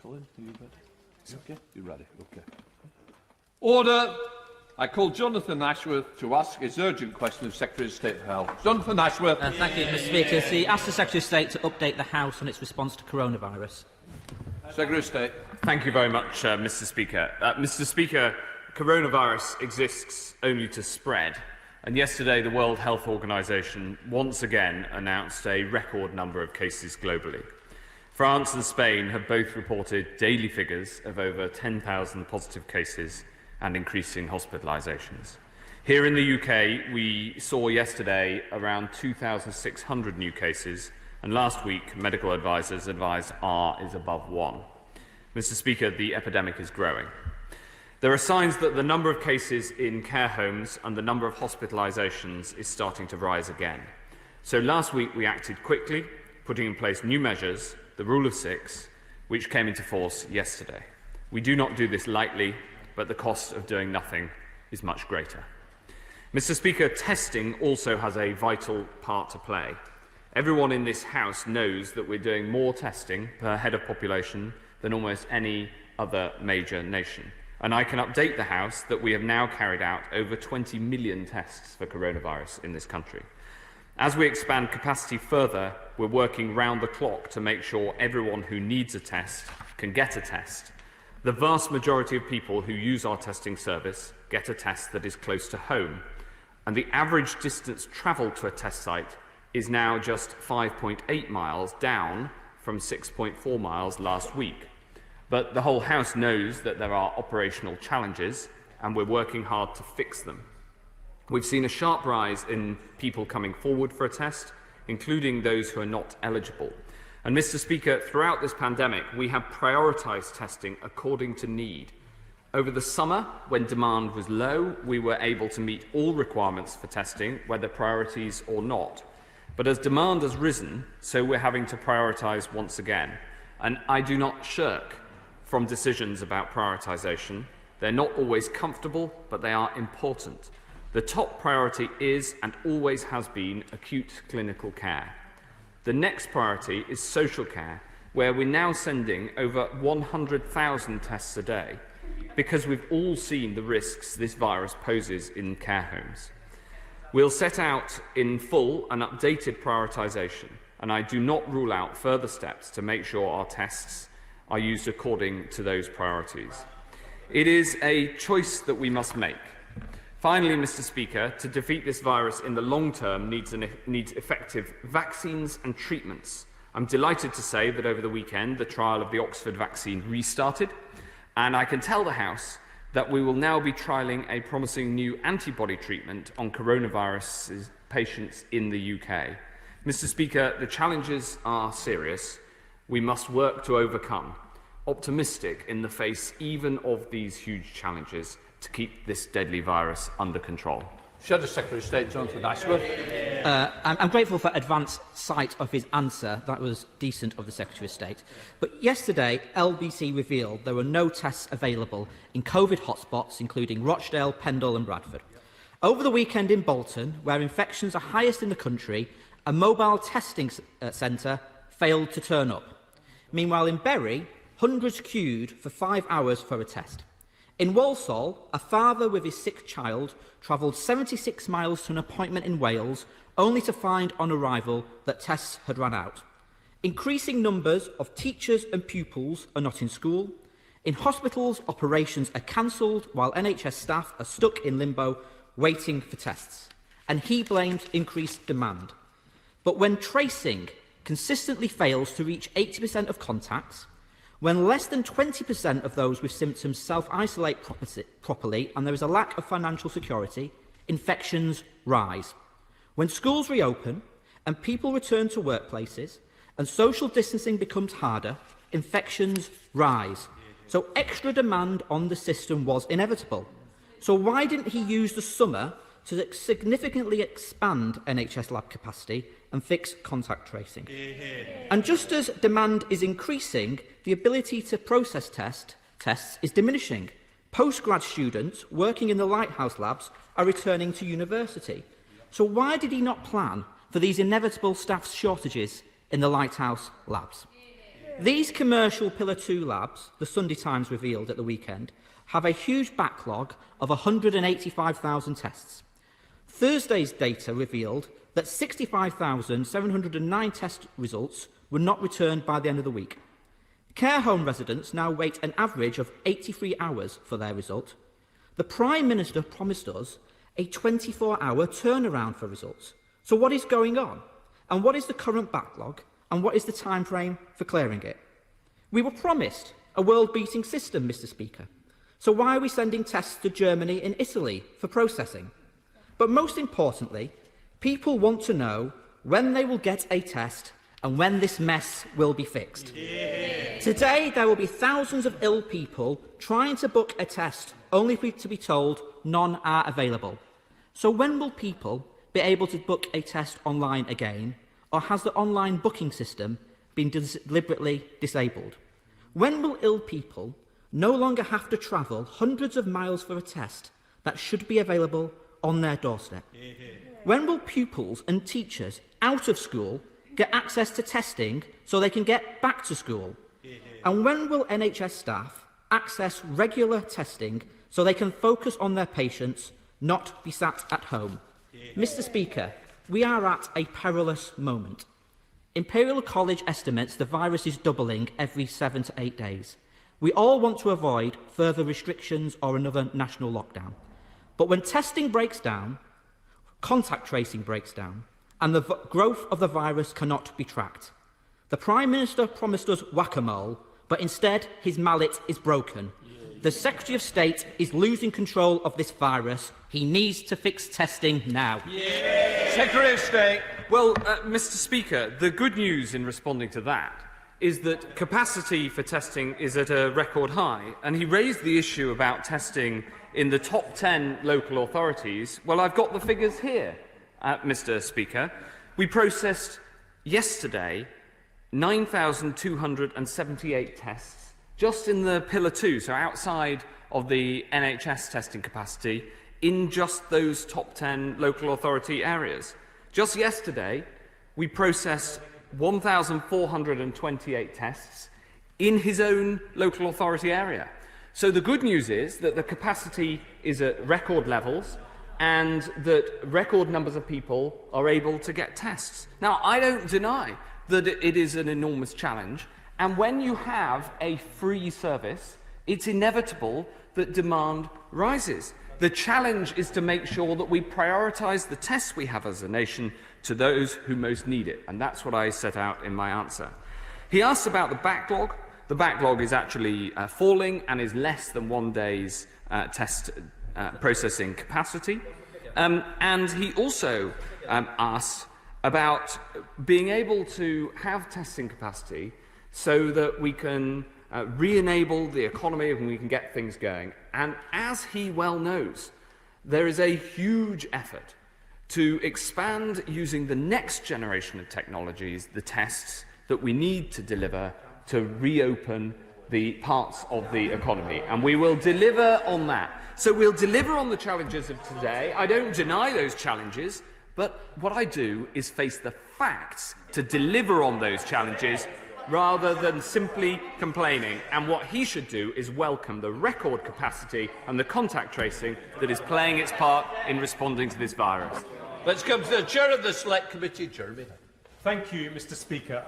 Colin, are you ready? Okay, you're ready. Okay. Order. I call Jonathan Ashworth to ask his urgent question of Secretary of State for Health. Jonathan Ashworth. Thank you, Mr Speaker. To ask the Secretary of State to update the House on its response to coronavirus. Secretary of State. Thank you very much, Mr Speaker. Mr Speaker, coronavirus exists only to spread. And yesterday, the World Health Organization once again announced a record number of cases globally. France and Spain have both reported daily figures of over 10,000 positive cases and increasing hospitalisations. Here in the UK, we saw yesterday around 2,600 new cases, and last week, medical advisers advised R is above 1. Mr Speaker, the epidemic is growing. There are signs that the number of cases in care homes and the number of hospitalisations is starting to rise again. So last week, we acted quickly, putting in place new measures, the Rule of Six, which came into force yesterday. We do not do this lightly, but the cost of doing nothing is much greater. Mr Speaker, testing also has a vital part to play. Everyone in this House knows that we're doing more testing per head of population than almost any other major nation. And I can update the House that we have now carried out over 20 million tests for coronavirus in this country. As we expand capacity further, we're working round the clock to make sure everyone who needs a test can get a test. The vast majority of people who use our testing service get a test that is close to home, and the average distance travelled to a test site is now just 5.8 miles, down from 6.4 miles last week. But the whole House knows that there are operational challenges, and we're working hard to fix them. We've seen a sharp rise in people coming forward for a test, including those who are not eligible. And Mr Speaker, throughout this pandemic, we have prioritised testing according to need. Over the summer, when demand was low, we were able to meet all requirements for testing, whether priorities or not. But as demand has risen, so we're having to prioritise once again. And I do not shirk from decisions about prioritisation. They're not always comfortable, but they are important. The top priority is, and always has been, acute clinical care. The next priority is social care, where we're now sending over 100,000 tests a day, because we've all seen the risks this virus poses in care homes. We'll set out in full an updated prioritisation, and I do not rule out further steps to make sure our tests are used according to those priorities. It is a choice that we must make. Finally, Mr Speaker, to defeat this virus in the long term needs effective vaccines and treatments. I'm delighted to say that over the weekend the trial of the Oxford vaccine restarted, and I can tell the House that we will now be trialling a promising new antibody treatment on coronavirus patients in the UK. Mr Speaker, the challenges are serious. We must work to overcome. Optimistic in the face even of these huge challenges, to keep this deadly virus under control. Shadow Secretary of State Jonathan Ashworth. I'm grateful for advance sight of his answer. That was decent of the Secretary of State. But yesterday, LBC revealed there were no tests available in COVID hotspots, including Rochdale, Pendle and Bradford. Over the weekend in Bolton, where infections are highest in the country, a mobile testing centre failed to turn up. Meanwhile, in Bury, hundreds queued for 5 hours for a test. In Walsall, a father with his sick child travelled 76 miles to an appointment in Wales, only to find on arrival that tests had run out. Increasing numbers of teachers and pupils are not in school. In hospitals, operations are cancelled, while NHS staff are stuck in limbo, waiting for tests. And he blames increased demand. But when tracing consistently fails to reach 80% of contacts, when less than 20% of those with symptoms self-isolate properly and there is a lack of financial security, infections rise. When schools reopen and people return to workplaces and social distancing becomes harder, infections rise. So extra demand on the system was inevitable. So why didn't he use the summer to significantly expand NHS lab capacity and fix contact tracing? And just as demand is increasing, the ability to process tests is diminishing. Postgrad students working in the Lighthouse labs are returning to university. So why did he not plan for these inevitable staff shortages in the Lighthouse labs? These commercial Pillar 2 labs, the Sunday Times revealed at the weekend, have a huge backlog of 185,000 tests. Thursday's data revealed that 65,709 test results were not returned by the end of the week. Care home residents now wait an average of 83 hours for their result. The Prime Minister promised us a 24-hour turnaround for results. So what is going on? And what is the current backlog? And what is the time frame for clearing it? We were promised a world-beating system, Mr. Speaker. So why are we sending tests to Germany and Italy for processing? But most importantly, people want to know when they will get a test and when this mess will be fixed. Yeah. Today, there will be thousands of ill people trying to book a test only to be told none are available. So when will people be able to book a test online again, or has the online booking system been deliberately disabled? When will ill people no longer have to travel hundreds of miles for a test that should be available on their doorstep? When will pupils and teachers out of school get access to testing so they can get back to school? And when will NHS staff access regular testing so they can focus on their patients, not be sat at home? Mr. Speaker, we are at a perilous moment. Imperial College estimates the virus is doubling every 7 to 8 days. We all want to avoid further restrictions or another national lockdown. But when testing breaks down, contact tracing breaks down, and the growth of the virus cannot be tracked. The Prime Minister promised us whack-a-mole, but instead his mallet is broken. The Secretary of State is losing control of this virus. He needs to fix testing now. Yeah. Secretary of State. Well, Mr. Speaker, the good news in responding to that is that capacity for testing is at a record high, and he raised the issue about testing in the top 10 local authorities. Well, I've got the figures here, Mr. Speaker. We processed yesterday 9,278 tests just in the Pillar 2, so outside of the NHS testing capacity, in just those top 10 local authority areas. Just yesterday, we processed 1,428 tests in his own local authority area. So the good news is that the capacity is at record levels and that record numbers of people are able to get tests. Now, I don't deny that it is an enormous challenge, and when you have a free service, it's inevitable that demand rises. The challenge is to make sure that we prioritise the tests we have as a nation to those who most need it, and that's what I set out in my answer. He asked about the backlog. The backlog is actually falling and is less than 1 day's test processing capacity. And he also asked about being able to have testing capacity so that we can re-enable the economy and we can get things going. And as he well knows, there is a huge effort to expand using the next generation of technologies, the tests that we need to deliver to reopen the parts of the economy. And we will deliver on that. So we'll deliver on the challenges of today. I don't deny those challenges, but what I do is face the facts to deliver on those challenges rather than simply complaining. And what he should do is welcome the record capacity and the contact tracing that is playing its part in responding to this virus. Let's come to the Chair of the Select Committee, Jeremy. Thank you, Mr. Speaker.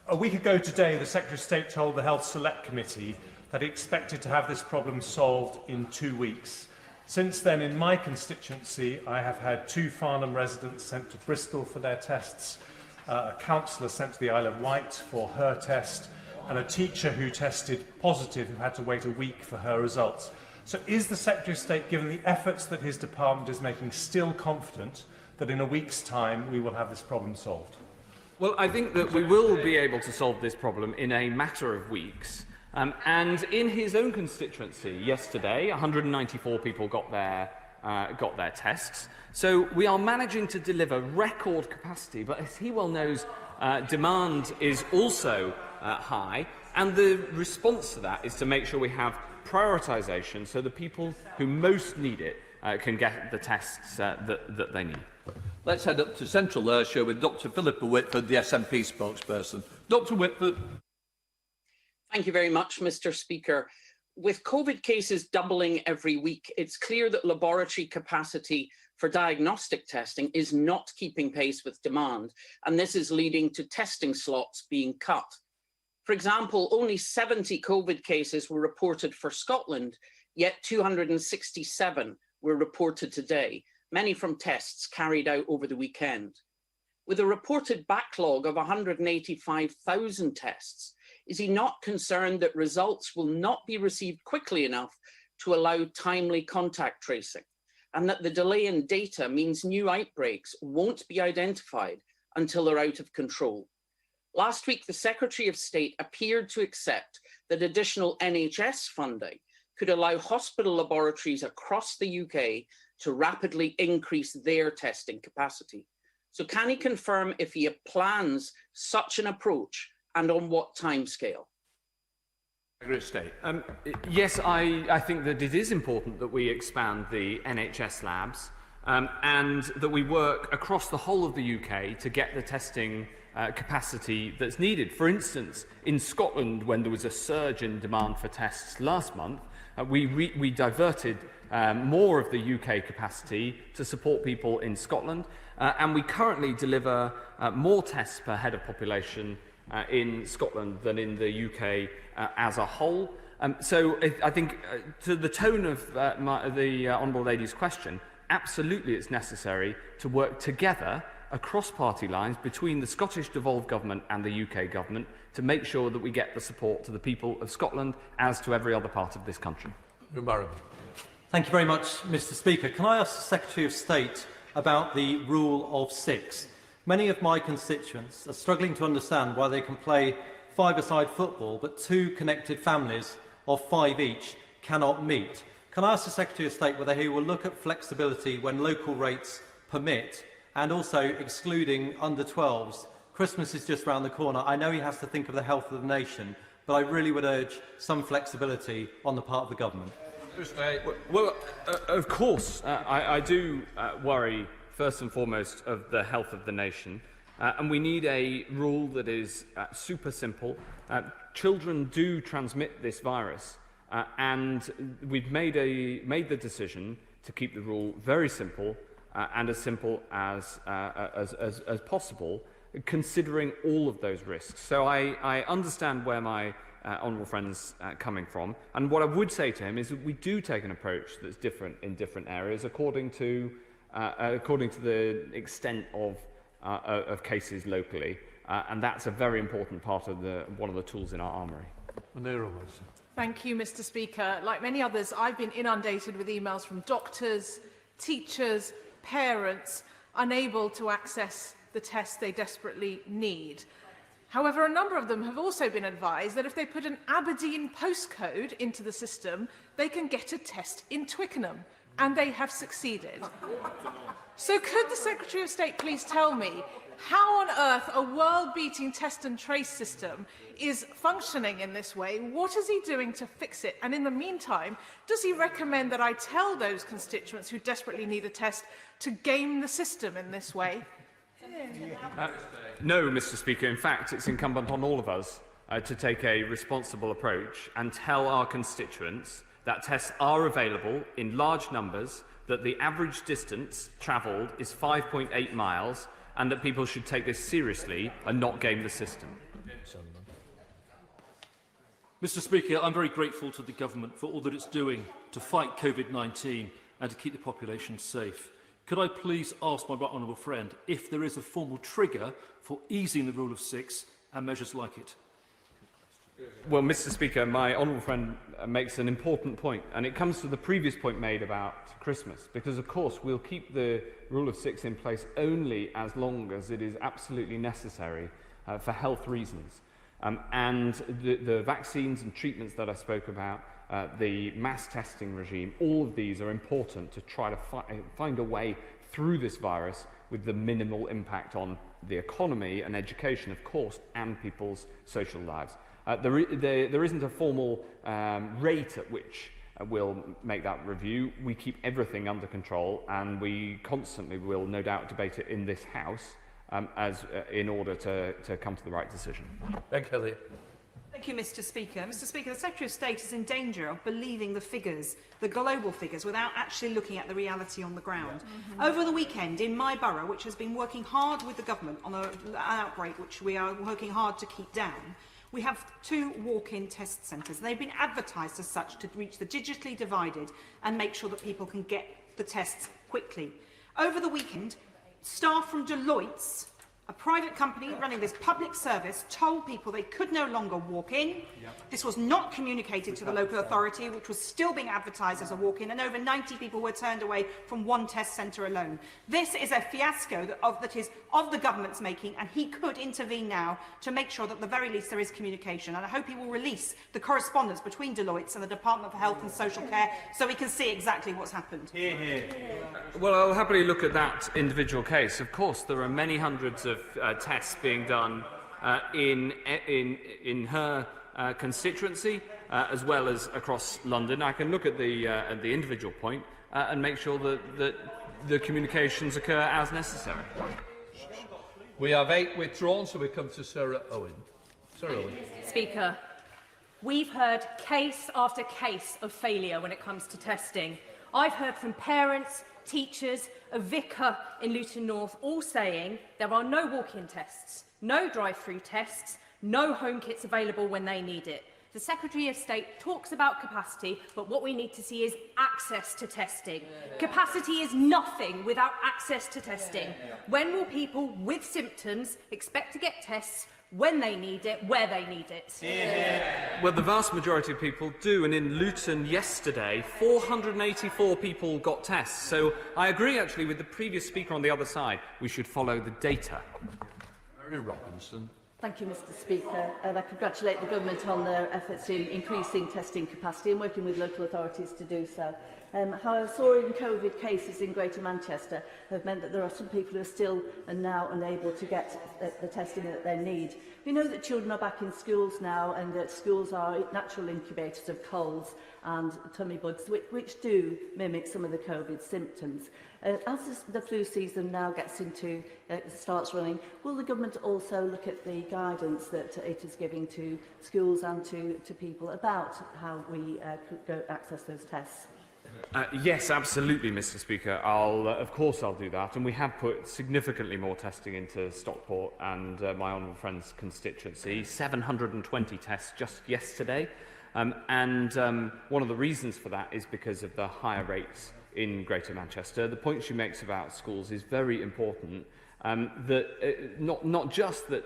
A week ago today, the Secretary of State told the Health Select Committee that he expected to have this problem solved in 2 weeks. Since then, in my constituency, I have had 2 Farnham residents sent to Bristol for their tests, a councillor sent to the Isle of Wight for her test, and a teacher who tested positive who had to wait a week for her results. So is the Secretary of State, given the efforts that his department is making, still confident that in a week's time we will have this problem solved? Well, I think that we will be able to solve this problem in a matter of weeks. And in his own constituency yesterday, 194 people got their tests. So we are managing to deliver record capacity, but as he well knows, demand is also high, and the response to that is to make sure we have prioritisation so the people who most need it can get the tests that they need. Let's head up to Central Ayrshire with Dr Philippa Whitford, the SNP spokesperson. Dr Whitford. Thank you very much, Mr. Speaker. With COVID cases doubling every week, it's clear that laboratory capacity for diagnostic testing is not keeping pace with demand, and this is leading to testing slots being cut. For example, only 70 COVID cases were reported for Scotland, yet 267 were reported today, many from tests carried out over the weekend. With a reported backlog of 185,000 tests, is he not concerned that results will not be received quickly enough to allow timely contact tracing, and that the delay in data means new outbreaks won't be identified until they're out of control? Last week, the Secretary of State appeared to accept that additional NHS funding could allow hospital laboratories across the UK to rapidly increase their testing capacity. So can he confirm if he plans such an approach and on what timescale? Secretary of State. Yes, I think that it is important that we expand the NHS labs and that we work across the whole of the UK to get the testing capacity that's needed. For instance, in Scotland, when there was a surge in demand for tests last month, we diverted more of the UK capacity to support people in Scotland, and we currently deliver more tests per head of population in Scotland than in the UK as a whole. So I think to the tone of the Honourable Lady's question, absolutely it's necessary to work together across party lines between the Scottish devolved government and the UK government to make sure that we get the support to the people of Scotland as to every other part of this country. Thank you very much, Mr. Speaker. Can I ask the Secretary of State about the rule of 6? Many of my constituents are struggling to understand why they can play five-a-side football, but 2 connected families of 5 each cannot meet. Can I ask the Secretary of State whether he will look at flexibility when local rates permit, and also excluding under-12s? Christmas is just round the corner. I know he has to think of the health of the nation, but I really would urge some flexibility on the part of the government. Well, of course, I do worry first and foremost of the health of the nation, and we need a rule that is super simple. Children do transmit this virus, and we've made the decision to keep the rule very simple and as simple as possible, considering all of those risks. So I understand where my honourable friend's coming from, and what I would say to him is that we do take an approach that's different in different areas according to the extent of cases locally, and that's a very important part of one of the tools in our armoury. Thank you, Mr. Speaker. Like many others, I've been inundated with emails from doctors, teachers, parents, unable to access the tests they desperately need. However, a number of them have also been advised that if they put an Aberdeen postcode into the system, they can get a test in Twickenham, and they have succeeded. So could the Secretary of State please tell me how on earth a world-beating test and trace system is functioning in this way? What is he doing to fix it? And in the meantime, does he recommend that I tell those constituents who desperately need a test to game the system in this way? No, Mr. Speaker. In fact, it's incumbent on all of us to take a responsible approach and tell our constituents that tests are available in large numbers, that the average distance travelled is 5.8 miles, and that people should take this seriously and not game the system. Mr. Speaker, I'm very grateful to the government for all that it's doing to fight COVID-19 and to keep the population safe. Could I please ask my right honourable friend if there is a formal trigger for easing the rule of 6 and measures like it? Well, Mr. Speaker, my honourable friend makes an important point, and it comes to the previous point made about Christmas, because of course we'll keep the rule of 6 in place only as long as it is absolutely necessary for health reasons. And the vaccines and treatments that I spoke about, the mass testing regime, all of these are important to try to find a way through this virus with the minimal impact on the economy and education, of course, and people's social lives. There isn't a formal rate at which we'll make that review. We keep everything under control, and we constantly will no doubt debate it in this House in order to come to the right decision. Ben Kelly. Thank you, Mr. Speaker. Mr. Speaker, the Secretary of State is in danger of believing the figures, the global figures, without actually looking at the reality on the ground. Over the weekend, in my borough, which has been working hard with the government on an outbreak which we are working hard to keep down, we have 2 walk-in test centres. They've been advertised as such to reach the digitally divided and make sure that people can get the tests quickly. Over the weekend, staff from Deloitte's, a private company running this public service, told people they could no longer walk in. This was not communicated to the local authority, which was still being advertised as a walk-in, and over 90 people were turned away from 1 test centre alone. This is a fiasco that is of the government's making, and he could intervene now to make sure that at the very least there is communication. And I hope he will release the correspondence between Deloitte's and the Department for Health and Social Care so we can see exactly what's happened. Well, I'll happily look at that individual case. Of course, there are many hundreds of tests being done in her constituency, as well as across London. I can look at the individual point and make sure that the communications occur as necessary. We have 8 withdrawn, so we come to Sarah Owen. Sarah Owen. Speaker, we've heard case after case of failure when it comes to testing. I've heard from parents, teachers, a vicar in Luton North, all saying there are no walk-in tests, no drive-through tests, no home kits available when they need it. The Secretary of State talks about capacity, but what we need to see is access to testing. Capacity is nothing without access to testing. When will people with symptoms expect to get tests when they need it, where they need it? Well, the vast majority of people do, and in Luton yesterday, 484 people got tests. So I agree, actually, with the previous speaker on the other side. We should follow the data. Mary Robinson. Thank you, Mr. Speaker. I congratulate the Government on their efforts in increasing testing capacity and working with local authorities to do so. However, soaring COVID cases in Greater Manchester have meant that there are some people who are still and now unable to get the testing that they need. We know that children are back in schools now and that schools are natural incubators of colds and tummy bugs, which do mimic some of the COVID symptoms. As the flu season now starts running, will the government also look at the guidance that it is giving to schools and to people about how we could go access those tests? Yes, absolutely, Mr. Speaker. Of course I'll do that, and we have put significantly more testing into Stockport and my honourable friend's constituency, 720 tests just yesterday, and one of the reasons for that is because of the higher rates in Greater Manchester. The point she makes about schools is very important, not just that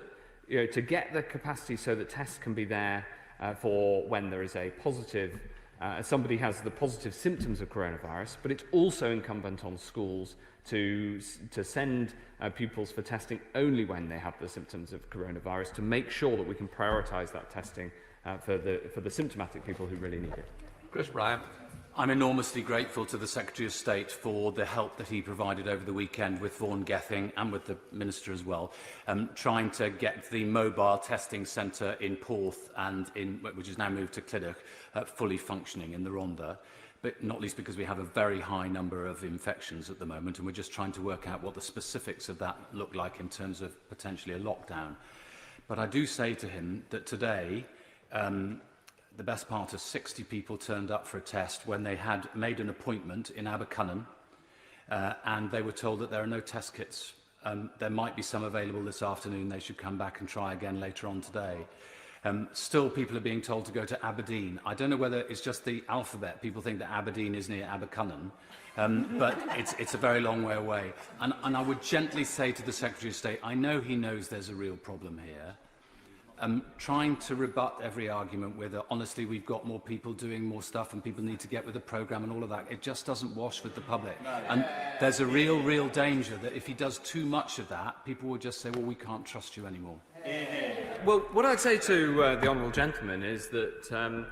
to get the capacity so that tests can be there for when there is a positive somebody has the positive symptoms of coronavirus, but it's also incumbent on schools to send pupils for testing only when they have the symptoms of coronavirus, to make sure that we can prioritise that testing for the symptomatic people who really need it. Chris Bryant. I'm enormously grateful to the Secretary of State for the help that he provided over the weekend with Vaughan Gething and with the Minister as well, trying to get the mobile testing centre in Porth, which is now moved to Clydach, fully functioning in the Rhondda, but not least because we have a very high number of infections at the moment, and we're just trying to work out what the specifics of that look like in terms of potentially a lockdown. But I do say to him that today, the best part of 60 people turned up for a test when they had made an appointment in Abercunnan, and they were told that there are no test kits. There might be some available this afternoon. They should come back and try again later on today. Still, people are being told to go to Aberdeen. I don't know whether it's just the alphabet. People think that Aberdeen is near Abercunnan, but it's a very long way away. And I would gently say to the Secretary of State, I know he knows there's a real problem here. Trying to rebut every argument with, honestly, we've got more people doing more stuff and people need to get with the programme and all of that. It just doesn't wash with the public. And there's a real danger that if he does too much of that, people will just say, well, we can't trust you anymore. Well, what I'd say to the honourable gentleman is that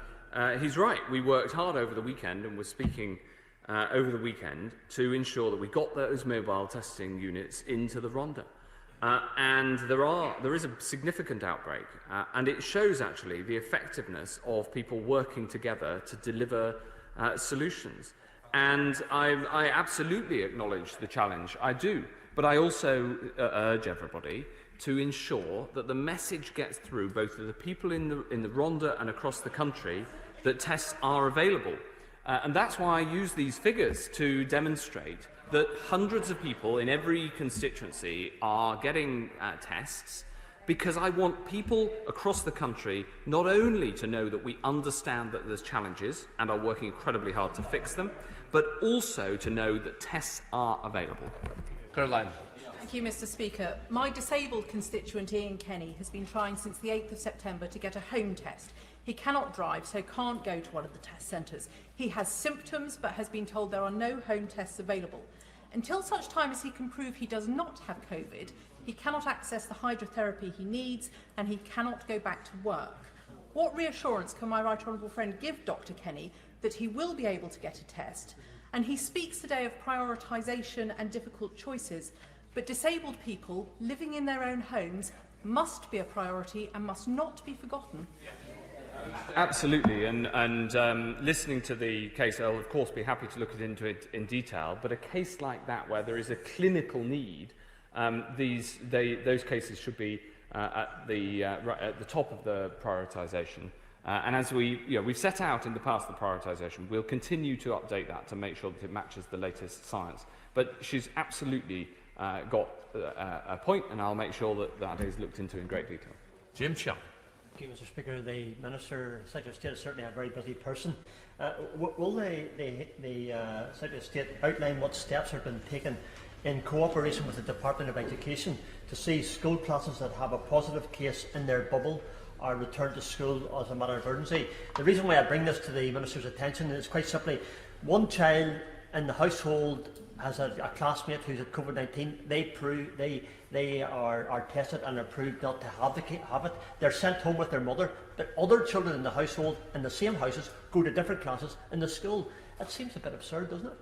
he's right. We worked hard over the weekend and we're speaking over the weekend to ensure that we got those mobile testing units into the Rhondda. And there is a significant outbreak, and it shows actually the effectiveness of people working together to deliver solutions. And I absolutely acknowledge the challenge, I do, but I also urge everybody to ensure that the message gets through both to the people in the Rhondda and across the country that tests are available. And that's why I use these figures to demonstrate that hundreds of people in every constituency are getting tests, because I want people across the country not only to know that we understand that there's challenges and are working incredibly hard to fix them, but also to know that tests are available. Caroline. Thank you, Mr. Speaker. My disabled constituent Ian Kenny has been trying since the 8th of September to get a home test. He cannot drive, so can't go to one of the test centres. He has symptoms, but has been told there are no home tests available. Until such time as he can prove he does not have COVID, he cannot access the hydrotherapy he needs, and he cannot go back to work. What reassurance can my right honourable friend give Dr Kenny that he will be able to get a test? And he speaks today of prioritisation and difficult choices, but disabled people living in their own homes must be a priority and must not be forgotten. Absolutely, and listening to the case, I'll of course be happy to look into it in detail, but a case like that where there is a clinical need, those cases should be at the top of the prioritisation. And as we've set out in the past the prioritisation, we'll continue to update that to make sure that it matches the latest science. But she's absolutely got a point, and I'll make sure that that is looked into in great detail. Jim Sharp. Thank you, Mr. Speaker. The Minister, Secretary of State, is certainly a very busy person. Will the Secretary of State outline what steps have been taken in cooperation with the Department of Education to see school classes that have a positive case in their bubble are returned to school as a matter of urgency? The reason why I bring this to the Minister's attention is quite simply, one child in the household has a classmate who's at COVID-19. They are tested and are proved not to have it. They're sent home with their mother, but other children in the household in the same houses go to different classes in the school. That seems a bit absurd, doesn't it?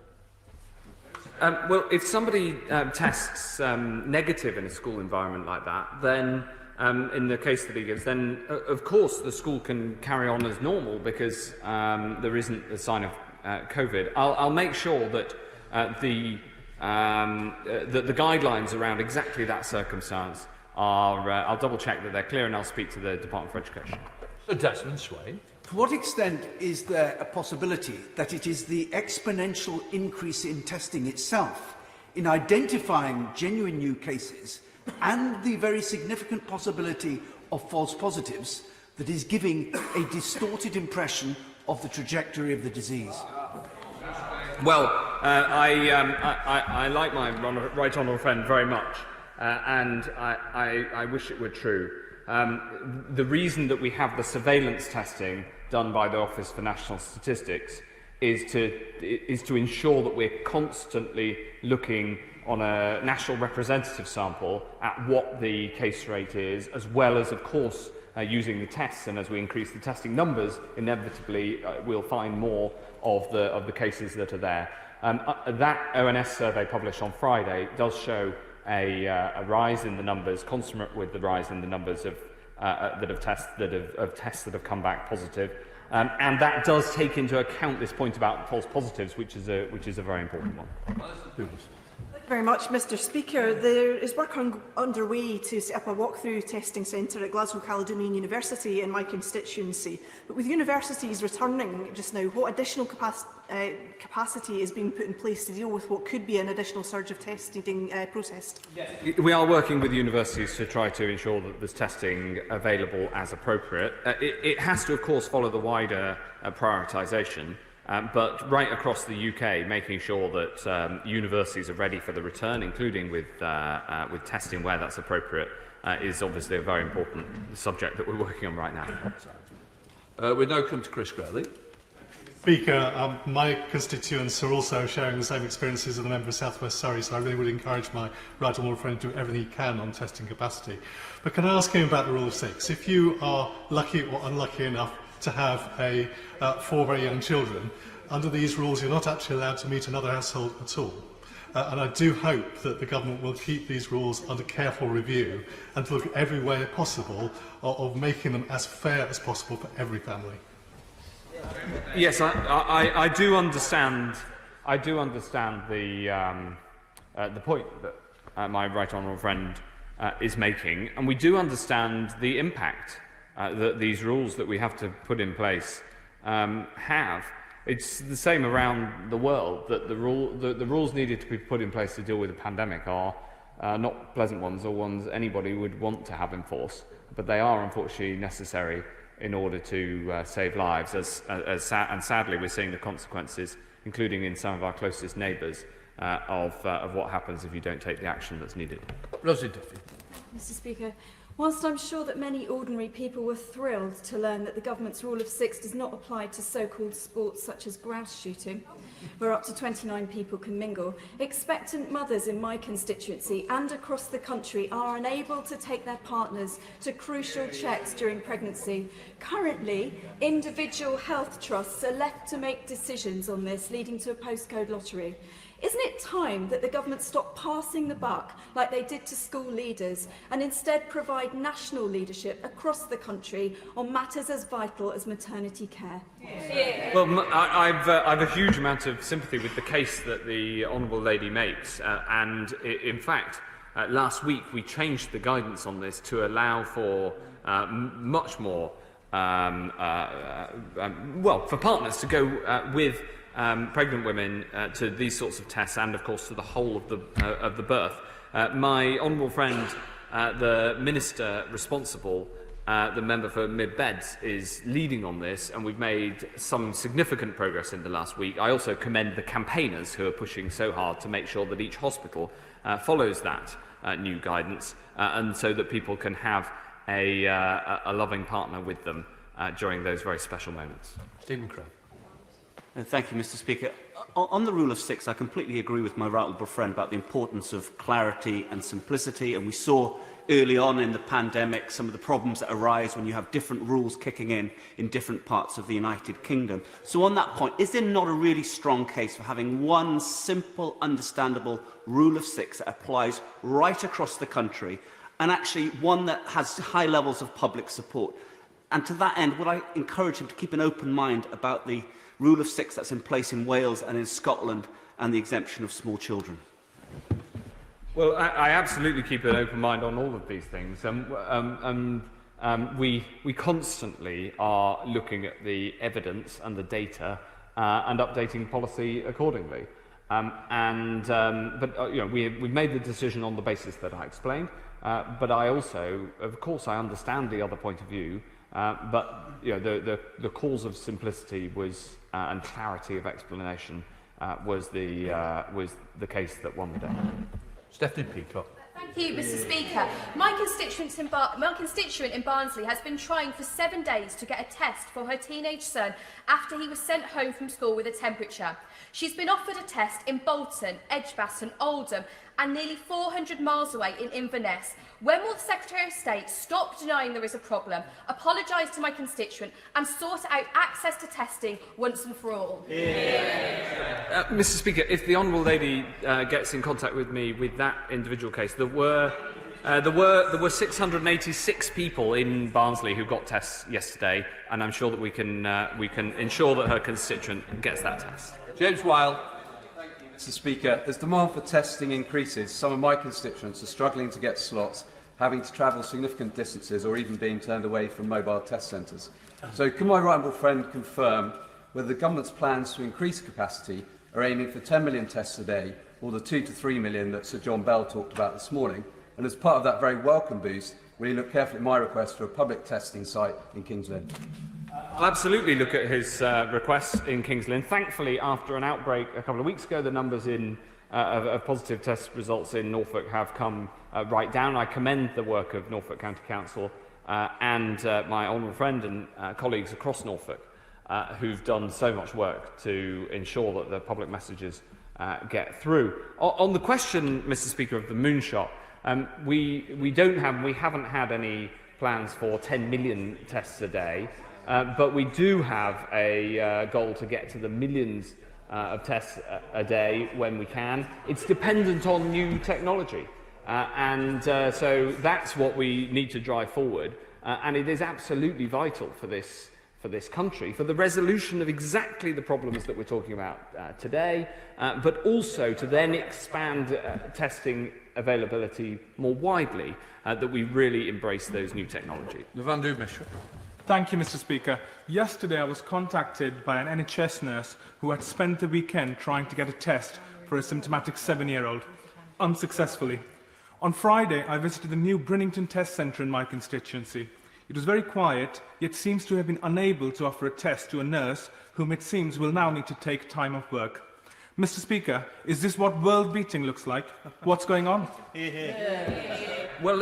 Well, if somebody tests negative in a school environment like that, then in the case that he gives, then of course the school can carry on as normal because there isn't a sign of COVID. I'll make sure that the guidelines around exactly that circumstance are, I'll double check that they're clear, and I'll speak to the Department for Education. Desmond Swain. To what extent is there a possibility that it is the exponential increase in testing itself, in identifying genuine new cases, and the very significant possibility of false positives that is giving a distorted impression of the trajectory of the disease? Well, I like my right honourable friend very much, and I wish it were true. The reason that we have the surveillance testing done by the Office for National Statistics is to ensure that we're constantly looking on a national representative sample at what the case rate is, as well as, of course, using the tests. And as we increase the testing numbers, inevitably we'll find more of the cases that are there. That ONS survey published on Friday does show a rise in the numbers, consummate with the rise in the numbers of tests that have come back positive, and that does take into account this point about false positives, which is a very important one. Thank you very much, Mr. Speaker. There is work underway to set up a walk-through testing centre at Glasgow Caledonian University in my constituency. But with universities returning just now, what additional capacity is being put in place to deal with what could be an additional surge of testing processed? We are working with universities to try to ensure that there's testing available as appropriate. It has to, of course, follow the wider prioritisation. But right across the UK, making sure that universities are ready for the return, including with testing where that's appropriate, is obviously a very important subject that we're working on right now. We now come to Chris Grelly. Speaker, my constituents are also sharing the same experiences as the member of South West Surrey, so I really would encourage my right honourable friend to do everything he can on testing capacity. But can I ask him about the Rule of Six? If you are lucky or unlucky enough to have 4 very young children, under these rules you're not actually allowed to meet another household at all. And I do hope that the government will keep these rules under careful review and to look at every way possible of making them as fair as possible for every family. Yes, I do understand. I do understand the point that my right honourable friend is making, and we do understand the impact that these rules that we have to put in place have. It's the same around the world, that the rules needed to be put in place to deal with the pandemic are not pleasant ones or ones anybody would want to have enforced, but they are unfortunately necessary in order to save lives, and sadly we're seeing the consequences, including in some of our closest neighbours, of what happens if you don't take the action that's needed. Rosie Duffy. Mr. Speaker, whilst I'm sure that many ordinary people were thrilled to learn that the government's rule of 6 does not apply to so-called sports such as grouse shooting, where up to 29 people can mingle, expectant mothers in my constituency and across the country are unable to take their partners to crucial checks during pregnancy. Currently, individual health trusts are left to make decisions on this, leading to a postcode lottery. Isn't it time that the government stop passing the buck like they did to school leaders and instead provide national leadership across the country on matters as vital as maternity care? Yeah. Well, I've a huge amount of sympathy with the case that the Honourable Lady makes, and in fact, last week we changed the guidance on this to allow for much more, for partners to go with pregnant women to these sorts of tests, and of course to the whole of the birth. My honourable friend, the minister responsible, the member for Mid Beds, is leading on this, and we've made some significant progress in the last week. I also commend the campaigners who are pushing so hard to make sure that each hospital follows that new guidance, and so that people can have a loving partner with them during those very special moments. Stephen Crow. Thank you, Mr. Speaker. On the rule of 6, I completely agree with my right honourable friend about the importance of clarity and simplicity, and we saw early on in the pandemic some of the problems that arise when you have different rules kicking in different parts of the United Kingdom. So on that point, is there not a really strong case for having one simple, understandable rule of 6 that applies right across the country, and actually one that has high levels of public support? And to that end, would I encourage him to keep an open mind about the rule of 6 that's in place in Wales and in Scotland, and the exemption of small children? Well, I absolutely keep an open mind on all of these things. We constantly are looking at the evidence and the data and updating policy accordingly. We've made the decision on the basis that I explained. But I also, of course, I understand the other point of view. But the cause of simplicity was and clarity of explanation was the case that won the day. Stephanie Peacock. Thank you, Mr. Speaker. My constituent in Barnsley has been trying for 7 days to get a test for her teenage son after he was sent home from school with a temperature. She's been offered a test in Bolton, Edgbaston, Oldham, and nearly 400 miles away in Inverness. When will the Secretary of State stop denying there is a problem, apologise to my constituent, and sort out access to testing once and for all? Mr. Speaker, if the Honourable Lady gets in contact with me with that individual case, there were 686 people in Barnsley who got tests yesterday, and I'm sure that we can ensure that her constituent gets that test. James Wyle. Mr. Speaker, as demand for testing increases, some of my constituents are struggling to get slots, having to travel significant distances or even being turned away from mobile test centres. So can my right honourable friend confirm whether the government's plans to increase capacity are aiming for 10 million tests a day, or the 2 to 3 million that Sir John Bell talked about this morning? And as part of that very welcome boost, will he look carefully at my request for a public testing site in King's Lynn? I'll absolutely look at his requests in King's Lynn. Thankfully, after an outbreak a couple of weeks ago, the numbers of positive test results in Norfolk have come right down. I commend the work of Norfolk County Council and my honourable friend and colleagues across Norfolk who've done so much work to ensure that the public messages get through. On the question, Mr. Speaker, of the moonshot, we haven't had any plans for 10 million tests a day. But we do have a goal to get to the millions of tests a day when we can. It's dependent on new technology. So that's what we need to drive forward. And it is absolutely vital for this country, for the resolution of exactly the problems that we're talking about today, but also to then expand testing availability more widely, that we really embrace those new technologies. Thank you, Mr. Speaker. Yesterday, I was contacted by an NHS nurse who had spent the weekend trying to get a test for a symptomatic 7-year-old, unsuccessfully. On Friday, I visited the new Brinnington Test Centre in my constituency. It was very quiet, yet seems to have been unable to offer a test to a nurse whom it seems will now need to take time off work. Mr. Speaker, is this what world beating looks like? What's going on? Well,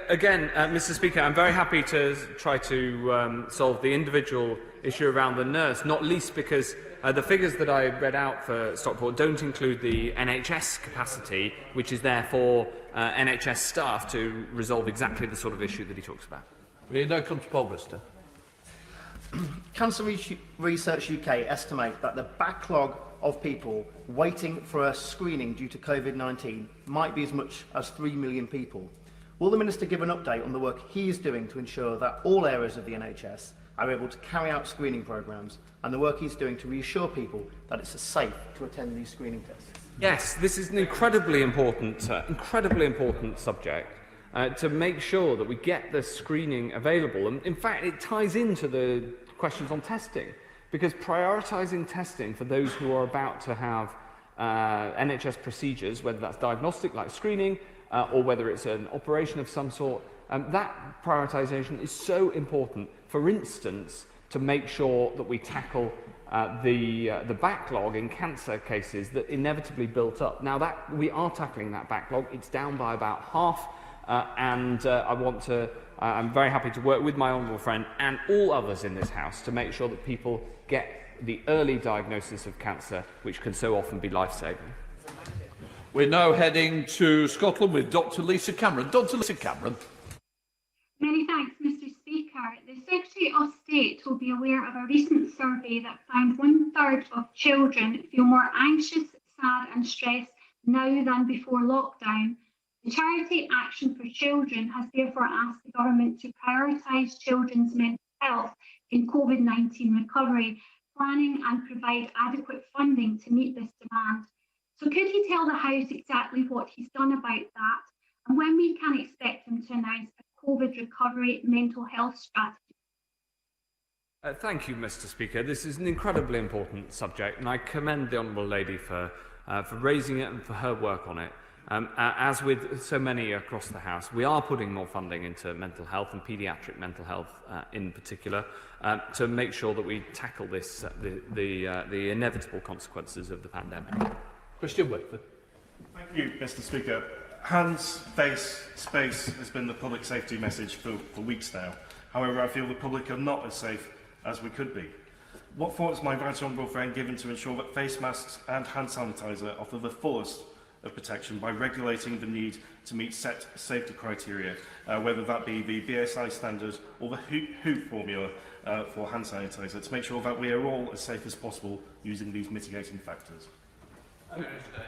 again, Mr. Speaker, I'm very happy to try to solve the individual issue around the nurse, not least because the figures that I read out for Stockport don't include the NHS capacity, which is there for NHS staff to resolve exactly the sort of issue that he talks about. Cancer Research UK estimate that the backlog of people waiting for a screening due to COVID-19 might be as much as 3 million people. Will the Minister give an update on the work he is doing to ensure that all areas of the NHS are able to carry out screening programmes and the work he's doing to reassure people that it's safe to attend these screening tests? Yes, this is an incredibly important subject to make sure that we get the screening available. And in fact, it ties into the questions on testing, because prioritising testing for those who are about to have NHS procedures, whether that's diagnostic like screening or whether it's an operation of some sort, that prioritisation is so important, for instance, to make sure that we tackle the backlog in cancer cases that inevitably built up. Now, that we are tackling that backlog. It's down by about half, and I'm very happy to work with my honourable friend and all others in this House to make sure that people get the early diagnosis of cancer, which can so often be life-saving. We're now heading to Scotland with Dr. Lisa Cameron. Dr. Lisa Cameron. Many thanks, Mr. Speaker. The Secretary of State will be aware of a recent survey that found 1/3 of children feel more anxious, sad and stressed now than before lockdown. The charity Action for Children has therefore asked the government to prioritise children's mental health in COVID-19 recovery, planning and provide adequate funding to meet this demand. So could he tell the House exactly what he's done about that and when we can expect him to announce a COVID recovery mental health strategy? Thank you, Mr. Speaker. This is an incredibly important subject, and I commend the Honourable Lady for raising it and for her work on it. As with so many across the House, we are putting more funding into mental health and paediatric mental health in particular to make sure that we tackle this, the inevitable consequences of the pandemic. Christian Whitford. Thank you, Mr. Speaker. Hands, face, space has been the public safety message for weeks now. However, I feel the public are not as safe as we could be. What thought is my right honourable friend given to ensure that face masks and hand sanitizer offer the fullest of protection by regulating the need to meet set safety criteria, whether that be the BSI standard or the WHO formula for hand sanitizer, to make sure that we are all as safe as possible using these mitigating factors?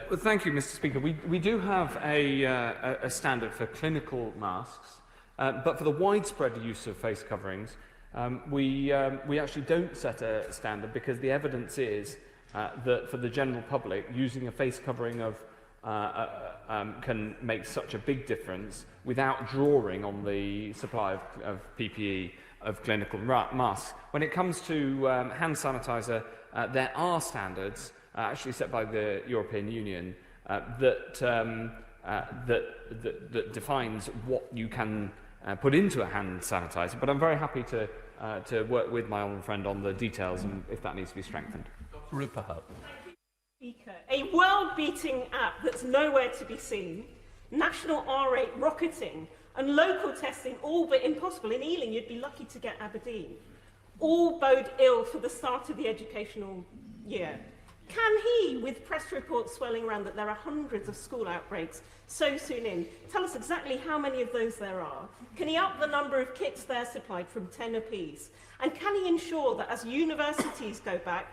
Well, thank you, Mr. Speaker. We do have a standard for clinical masks, but for the widespread use of face coverings, we actually don't set a standard because the evidence is that for the general public, using a face covering of can make such a big difference without drawing on the supply of PPE, of clinical masks. When it comes to hand sanitizer, there are standards actually set by the European Union that defines what you can put into a hand sanitizer. But I'm very happy to work with my honourable friend on the details and if that needs to be strengthened. Dr. Rupert Hutt. Speaker, a world-beating app that's nowhere to be seen, national R rate rocketing, and local testing all but impossible. In Ealing, you'd be lucky to get Aberdeen. All bode ill for the start of the educational year. Can he, with press reports swelling around that there are hundreds of school outbreaks so soon in, tell us exactly how many of those there are? Can he up the number of kits there supplied from 10 apiece? And can he ensure that as universities go back,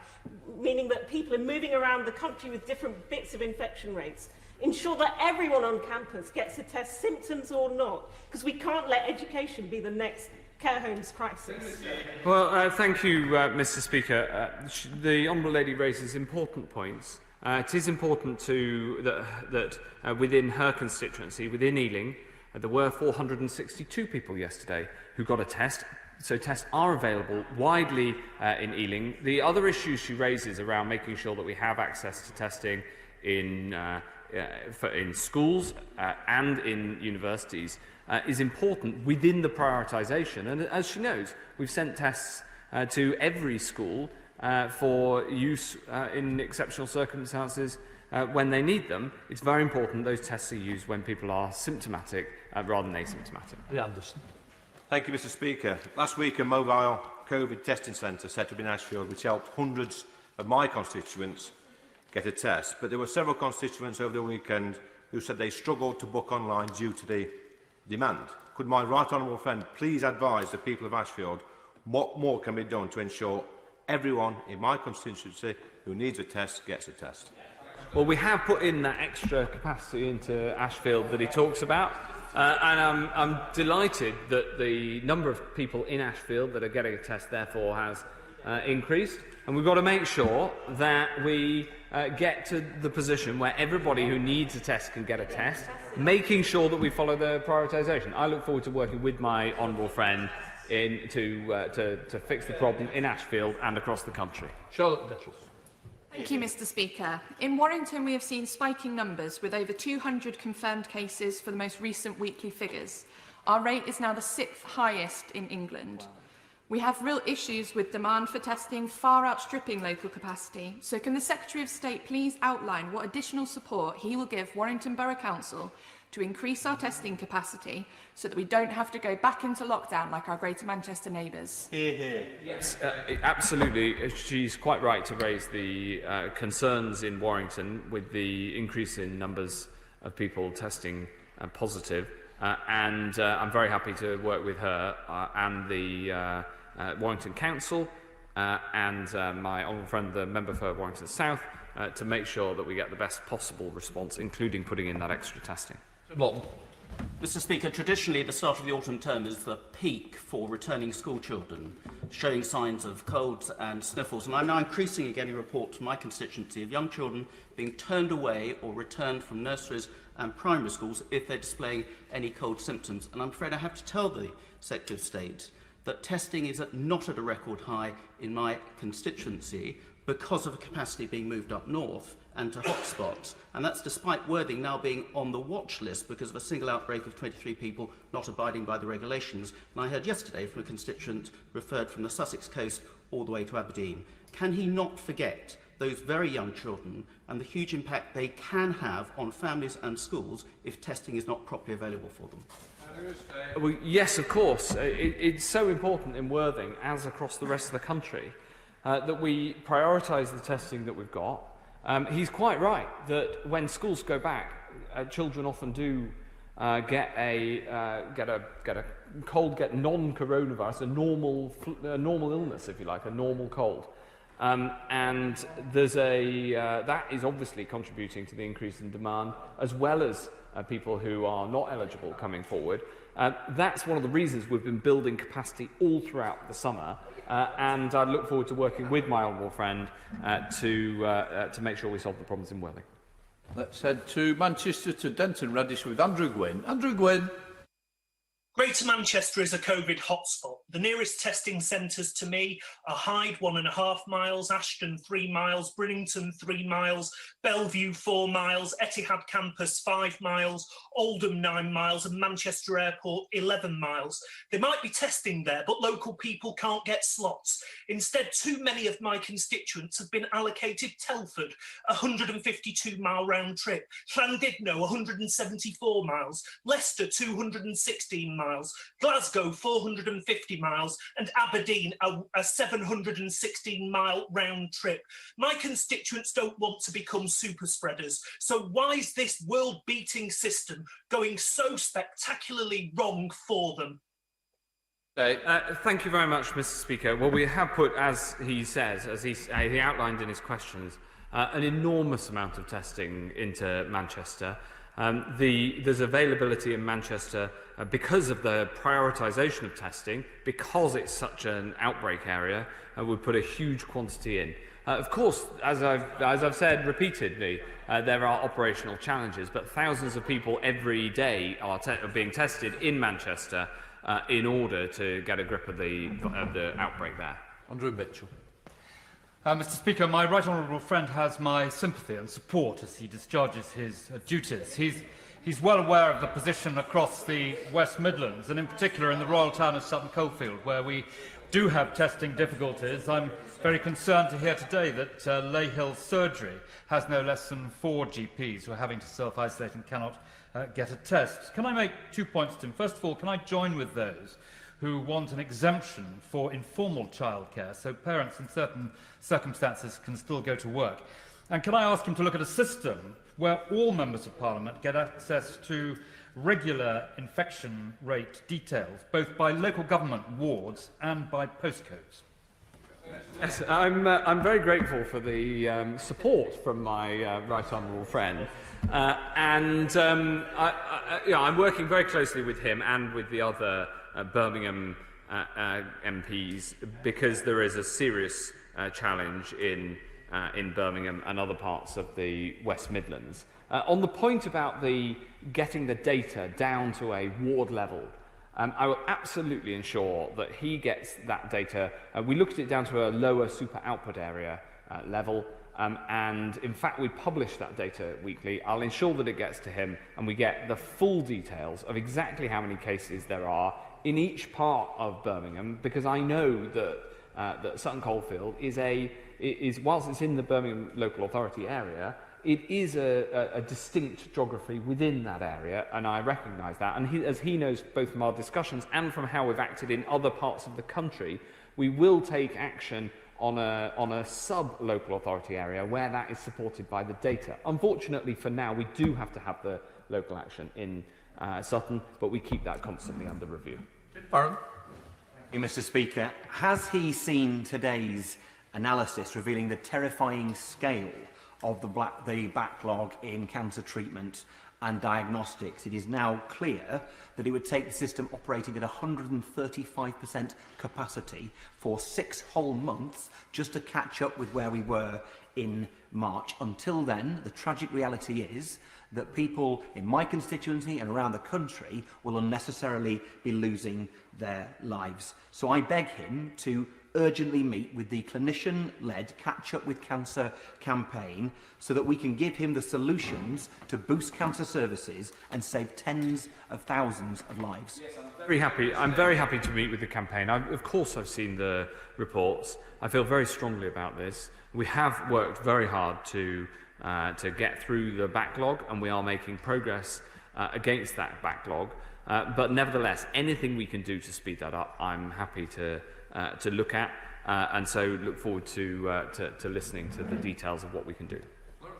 meaning that people are moving around the country with different bits of infection rates, ensure that everyone on campus gets a test, symptoms or not? Because we can't let education be the next care homes crisis. Well, thank you, Mr. Speaker. The Honourable Lady raises important points. It is important that within her constituency, within Ealing, there were 462 people yesterday who got a test. So tests are available widely in Ealing. The other issues she raises around making sure that we have access to testing in schools and in universities is important within the prioritisation. And as she knows, we've sent tests to every school for use in exceptional circumstances when they need them. It's very important those tests are used when people are symptomatic rather than asymptomatic. Anderson. Thank you, Mr. Speaker. Last week, a mobile COVID testing centre set up in Ashfield, which helped hundreds of my constituents get a test. But there were several constituents over the weekend who said they struggled to book online due to the demand. Could my right honourable friend please advise the people of Ashfield what more can be done to ensure everyone in my constituency who needs a test gets a test? Well, we have put in that extra capacity into Ashfield that he talks about. And I'm delighted that the number of people in Ashfield that are getting a test, therefore, has increased. And we've got to make sure that we get to the position where everybody who needs a test can get a test, making sure that we follow the prioritisation. I look forward to working with my honourable friend to fix the problem in Ashfield and across the country. Charlotte Nettles. Thank you, Mr. Speaker. In Warrington, we have seen spiking numbers with over 200 confirmed cases for the most recent weekly figures. Our rate is now the 6th highest in England. We have real issues with demand for testing far outstripping local capacity. So can the Secretary of State please outline what additional support he will give Warrington Borough Council to increase our testing capacity so that we don't have to go back into lockdown like our Greater Manchester neighbours? Hear, hear. Yes, absolutely. She's quite right to raise the concerns in Warrington with the increase in numbers of people testing positive. And I'm very happy to work with her and the Warrington Council and my honourable friend, the member for Warrington South, to make sure that we get the best possible response, including putting in that extra testing. Mr. Speaker, traditionally the start of the autumn term is the peak for returning school children, showing signs of colds and sniffles. And I'm now increasingly getting reports from my constituency of young children being turned away or returned from nurseries and primary schools if they're displaying any cold symptoms. And I'm afraid I have to tell the Secretary of State that testing is not at a record high in my constituency because of a capacity being moved up north and to hotspots. And that's despite Worthing now being on the watch list because of a single outbreak of 23 people not abiding by the regulations. And I heard yesterday from a constituent referred from the Sussex coast all the way to Aberdeen. Can he not forget those very young children and the huge impact they can have on families and schools if testing is not properly available for them? Well, yes, of course. It's so important in Worthing, as across the rest of the country, that we prioritise the testing that we've got. He's quite right that when schools go back, children often do get a cold, get non-coronavirus, a normal illness, if you like, a normal cold. And there's that is obviously contributing to the increase in demand, as well as people who are not eligible coming forward. That's one of the reasons we've been building capacity all throughout the summer, and I look forward to working with my honourable friend to make sure we solve the problems in Worthing. Let's head to Manchester to Denton Reddish with Andrew Gwynn. Andrew Gwynn. Greater Manchester is a COVID hotspot. The nearest testing centres to me are Hyde, 1.5 miles, Ashton, 3 miles, Brinnington, 3 miles, Bellevue, 4 miles, Etihad Campus, 5 miles, Oldham, 9 miles, and Manchester Airport, 11 miles. There might be testing there, but local people can't get slots. Instead, too many of my constituents have been allocated Telford, a 152-mile round trip, Llandudno, 174 miles, Leicester, 216 miles, Glasgow 450 miles, and Aberdeen a 716-mile round trip. My constituents don't want to become super spreaders, so why is this world-beating system going so spectacularly wrong for them? Thank you very much, Mr. Speaker. Well, we have put, as he says, as he outlined in his questions, an enormous amount of testing into Manchester. There's availability in Manchester because of the prioritisation of testing, because it's such an outbreak area, we put a huge quantity in. Of course, as I've said repeatedly, there are operational challenges, but thousands of people every day are being tested in Manchester in order to get a grip of the outbreak there. Andrew Mitchell. Mr. Speaker, my right honourable friend has my sympathy and support as he discharges his duties. He's well aware of the position across the West Midlands, and in particular in the royal town of Sutton Coldfield, where we do have testing difficulties. I'm very concerned to hear today that Leyhill Surgery has no less than 4 GPs who are having to self-isolate and cannot get a test. Can I make 2 points to him? First of all, can I join with those who want an exemption for informal childcare, so parents in certain circumstances can still go to work? And can I ask him to look at a system where all members of Parliament get access to regular infection rate details, both by local government wards and by postcodes? Yes, I'm very grateful for the support from my right honourable friend, and I'm working very closely with him and with the other Birmingham MPs, because there is a serious challenge in Birmingham and other parts of the West Midlands. On the point about getting the data down to a ward level, I will absolutely ensure that he gets that data. We looked at it down to a lower super output area level, and in fact we publish that data weekly. I'll ensure that it gets to him and we get the full details of exactly how many cases there are in each part of Birmingham, because I know that Sutton Coldfield is, whilst it's in the Birmingham local authority area, it is a distinct geography within that area, and I recognise that. And as he knows, both from our discussions and from how we've acted in other parts of the country, we will take action on a sub-local authority area where that is supported by the data. Unfortunately, for now, we do have to have the local action in Sutton, but we keep that constantly under review. Baron. Thank you, Mr. Speaker. Has he seen today's analysis revealing the terrifying scale of the backlog in cancer treatment and diagnostics? It is now clear that it would take the system operating at 135% capacity for 6 whole months just to catch up with where we were in March. Until then, the tragic reality is that people in my constituency and around the country will unnecessarily be losing their lives. So I beg him to urgently meet with the clinician-led Catch Up with Cancer campaign so that we can give him the solutions to boost cancer services and save tens of thousands of lives. Yes, I'm very happy to meet with the campaign. Of course I've seen the reports. I feel very strongly about this. We have worked very hard to get through the backlog, and we are making progress against that backlog. But nevertheless, anything we can do to speed that up, I'm happy to look at, and so look forward to listening to the details of what we can do.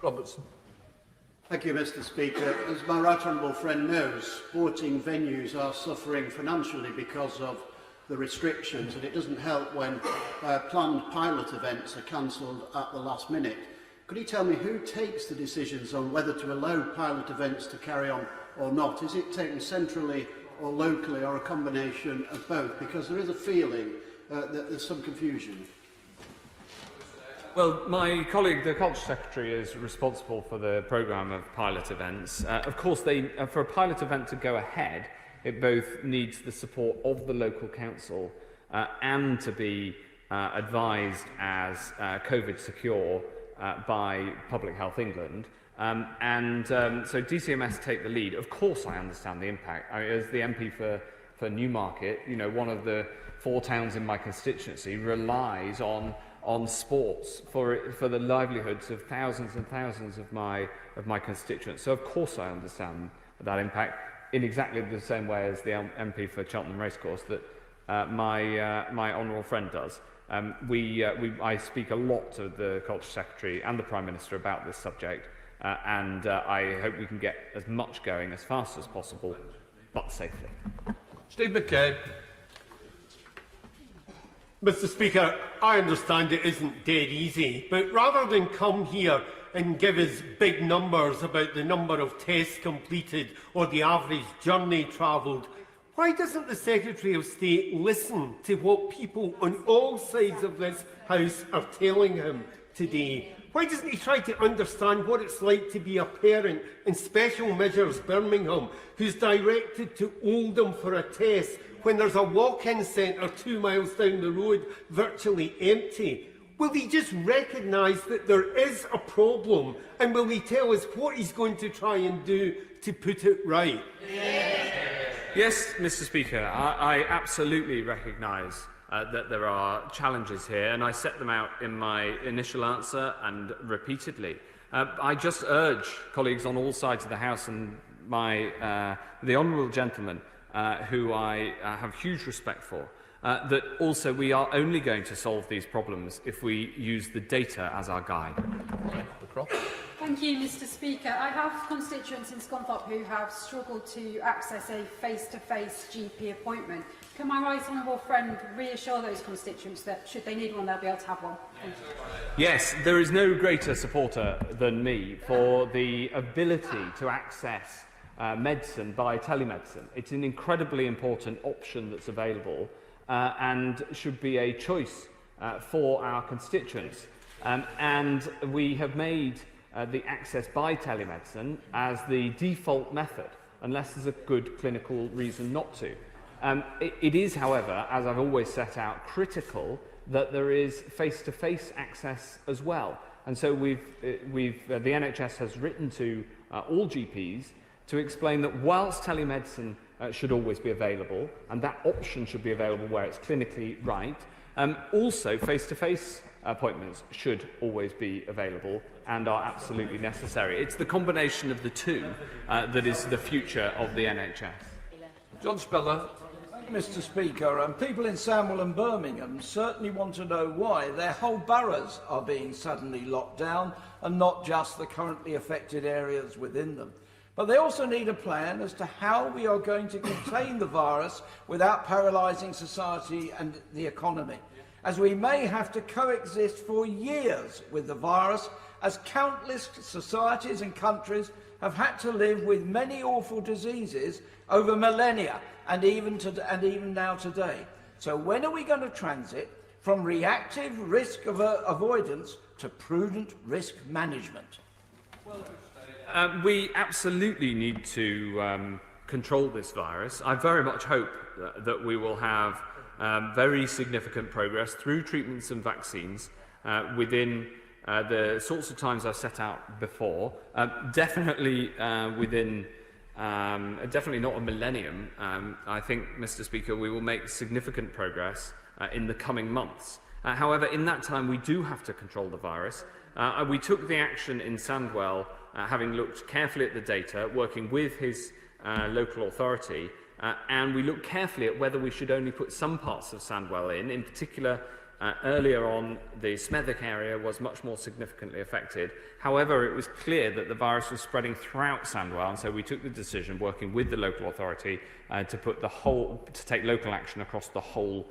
Robertson. Thank you, Mr. Speaker. As my right honourable friend knows, sporting venues are suffering financially because of the restrictions, and it doesn't help when planned pilot events are cancelled at the last minute. Could you tell me who takes the decisions on whether to allow pilot events to carry on or not? Is it taken centrally or locally, or a combination of both? Because there is a feeling that there's some confusion. Well, my colleague, the Culture Secretary, is responsible for the programme of pilot events. Of course, for a pilot event to go ahead, it both needs the support of the local council and to be advised as COVID secure by Public Health England. So DCMS take the lead. Of course I understand the impact. As the MP for Newmarket, one of the 4 towns in my constituency relies on sports for the livelihoods of thousands and thousands of my constituents. So of course I understand that impact in exactly the same way as the MP for Cheltenham Racecourse that my honourable friend does. I speak a lot to the Culture Secretary and the Prime Minister about this subject, and I hope we can get as much going as fast as possible, but safely. Steve McCabe. Mr. Speaker, I understand it isn't dead easy, but rather than come here and give us big numbers about the number of tests completed or the average journey travelled, Why doesn't the Secretary of State listen to what people on all sides of this House are telling him today? Why doesn't he try to understand what it's like to be a parent in Special Measures Birmingham who's directed to Oldham for a test when there's a walk-in centre 2 miles down the road virtually empty? Will he just recognise that there is a problem, and will he tell us what he's going to try and do to put it right? Yes, Mr. Speaker, I absolutely recognise that there are challenges here, and I set them out in my initial answer and repeatedly. I just urge colleagues on all sides of the House and the honourable gentleman, who I have huge respect for, that also we are only going to solve these problems if we use the data as our guide. Thank you, Mr. Speaker. I have constituents in Scunthorpe who have struggled to access a face-to-face GP appointment. Can my right honourable friend reassure those constituents that, should they need one, they'll be able to have one? Thank you. Yes, there is no greater supporter than me for the ability to access medicine by telemedicine. It's an incredibly important option that's available and should be a choice for our constituents. And we have made the access by telemedicine as the default method, unless there's a good clinical reason not to. It is, however, as I've always set out, critical that there is face-to-face access as well. And so the NHS has written to all GPs to explain that whilst telemedicine should always be available, and that option should be available where it's clinically right, also face-to-face appointments should always be available and are absolutely necessary. It's the combination of the two that is the future of the NHS. John Speller. Mr. Speaker, people in Sandwell and Birmingham certainly want to know why their whole boroughs are being suddenly locked down and not just the currently affected areas within them. But they also need a plan as to how we are going to contain the virus without paralysing society and the economy, as we may have to coexist for years with the virus, as countless societies and countries have had to live with many awful diseases over millennia and even now today. So when are we going to transit from reactive risk avoidance to prudent risk management? We absolutely need to control this virus. I very much hope that we will have very significant progress through treatments and vaccines within the sorts of times I've set out before. Definitely within, definitely not a millennium. I think, Mr. Speaker, we will make significant progress in the coming months. However, in that time, we do have to control the virus. We took the action in Sandwell, having looked carefully at the data, working with his local authority, and we looked carefully at whether we should only put some parts of Sandwell in particular. Earlier on, the Smethwick area was much more significantly affected. However, it was clear that the virus was spreading throughout Sandwell, and so we took the decision, working with the local authority, to take local action across the whole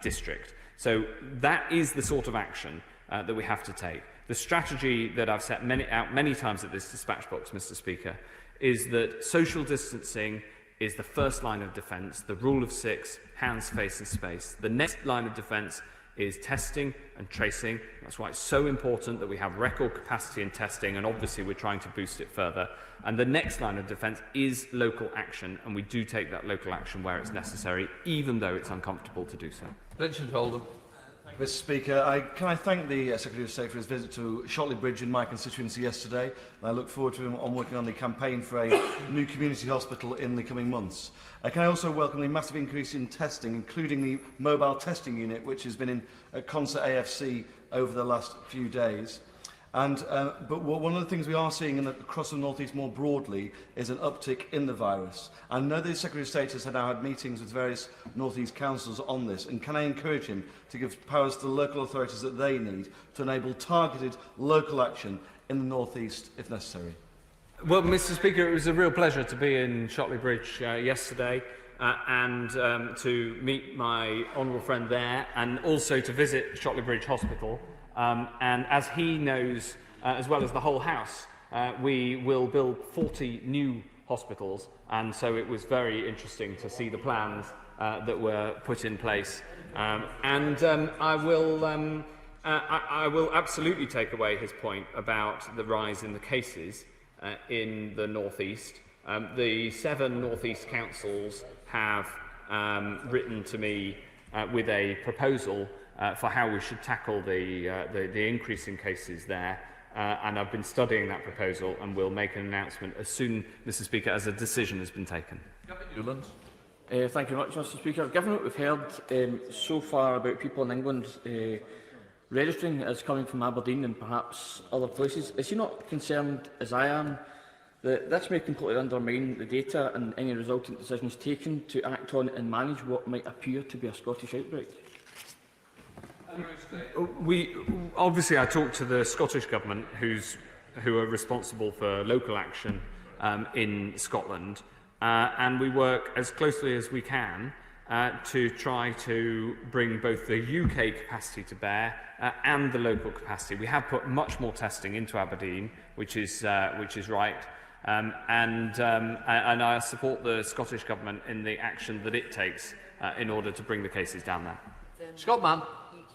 district. So that is the sort of action that we have to take. The strategy that I've set out many times at this dispatch box, Mr. Speaker, is that social distancing is the first line of defence, the rule of 6, hands, face and space. The next line of defence is testing and tracing. That's why it's so important that we have record capacity in testing, and obviously we're trying to boost it further. And the next line of defence is local action, and we do take that local action where it's necessary, even though it's uncomfortable to do so. Richard Oldham. Mr. Speaker, can I thank the Secretary of State for his visit to Shotley Bridge in my constituency yesterday. I look forward to him working on the campaign for a new community hospital in the coming months. Can I also welcome the massive increase in testing, including the mobile testing unit, which has been in concert AFC over the last few days. But one of the things we are seeing across the North East more broadly is an uptick in the virus. I know the Secretary of State has now had meetings with various North East councils on this, and can I encourage him to give powers to the local authorities that they need to enable targeted local action in the North East if necessary? Well, Mr. Speaker, it was a real pleasure to be in Shotley Bridge yesterday and to meet my honourable friend there, and also to visit Shotley Bridge Hospital. And as he knows, as well as the whole House, we will build 40 new hospitals, and so it was very interesting to see the plans that were put in place. I will absolutely take away his point about the rise in the cases in the North East. The 7 North East councils have written to me with a proposal for how we should tackle the increase in cases there. And I've been studying that proposal and will make an announcement as soon, Mr. Speaker, as a decision has been taken. Thank you very much, Mr. Speaker. Given what we've heard so far about people in England registering as coming from Aberdeen and perhaps other places, is he not concerned, as I am, that this may completely undermine the data and any resultant decisions taken to act on and manage what might appear to be a Scottish outbreak? Obviously, I talked to the Scottish Government, who are responsible for local action in Scotland, and we work as closely as we can to try to bring both the UK capacity to bear and the local capacity. We have put much more testing into Aberdeen, which is right, and I support the Scottish Government in the action that it takes in order to bring the cases down there. Scott Mann.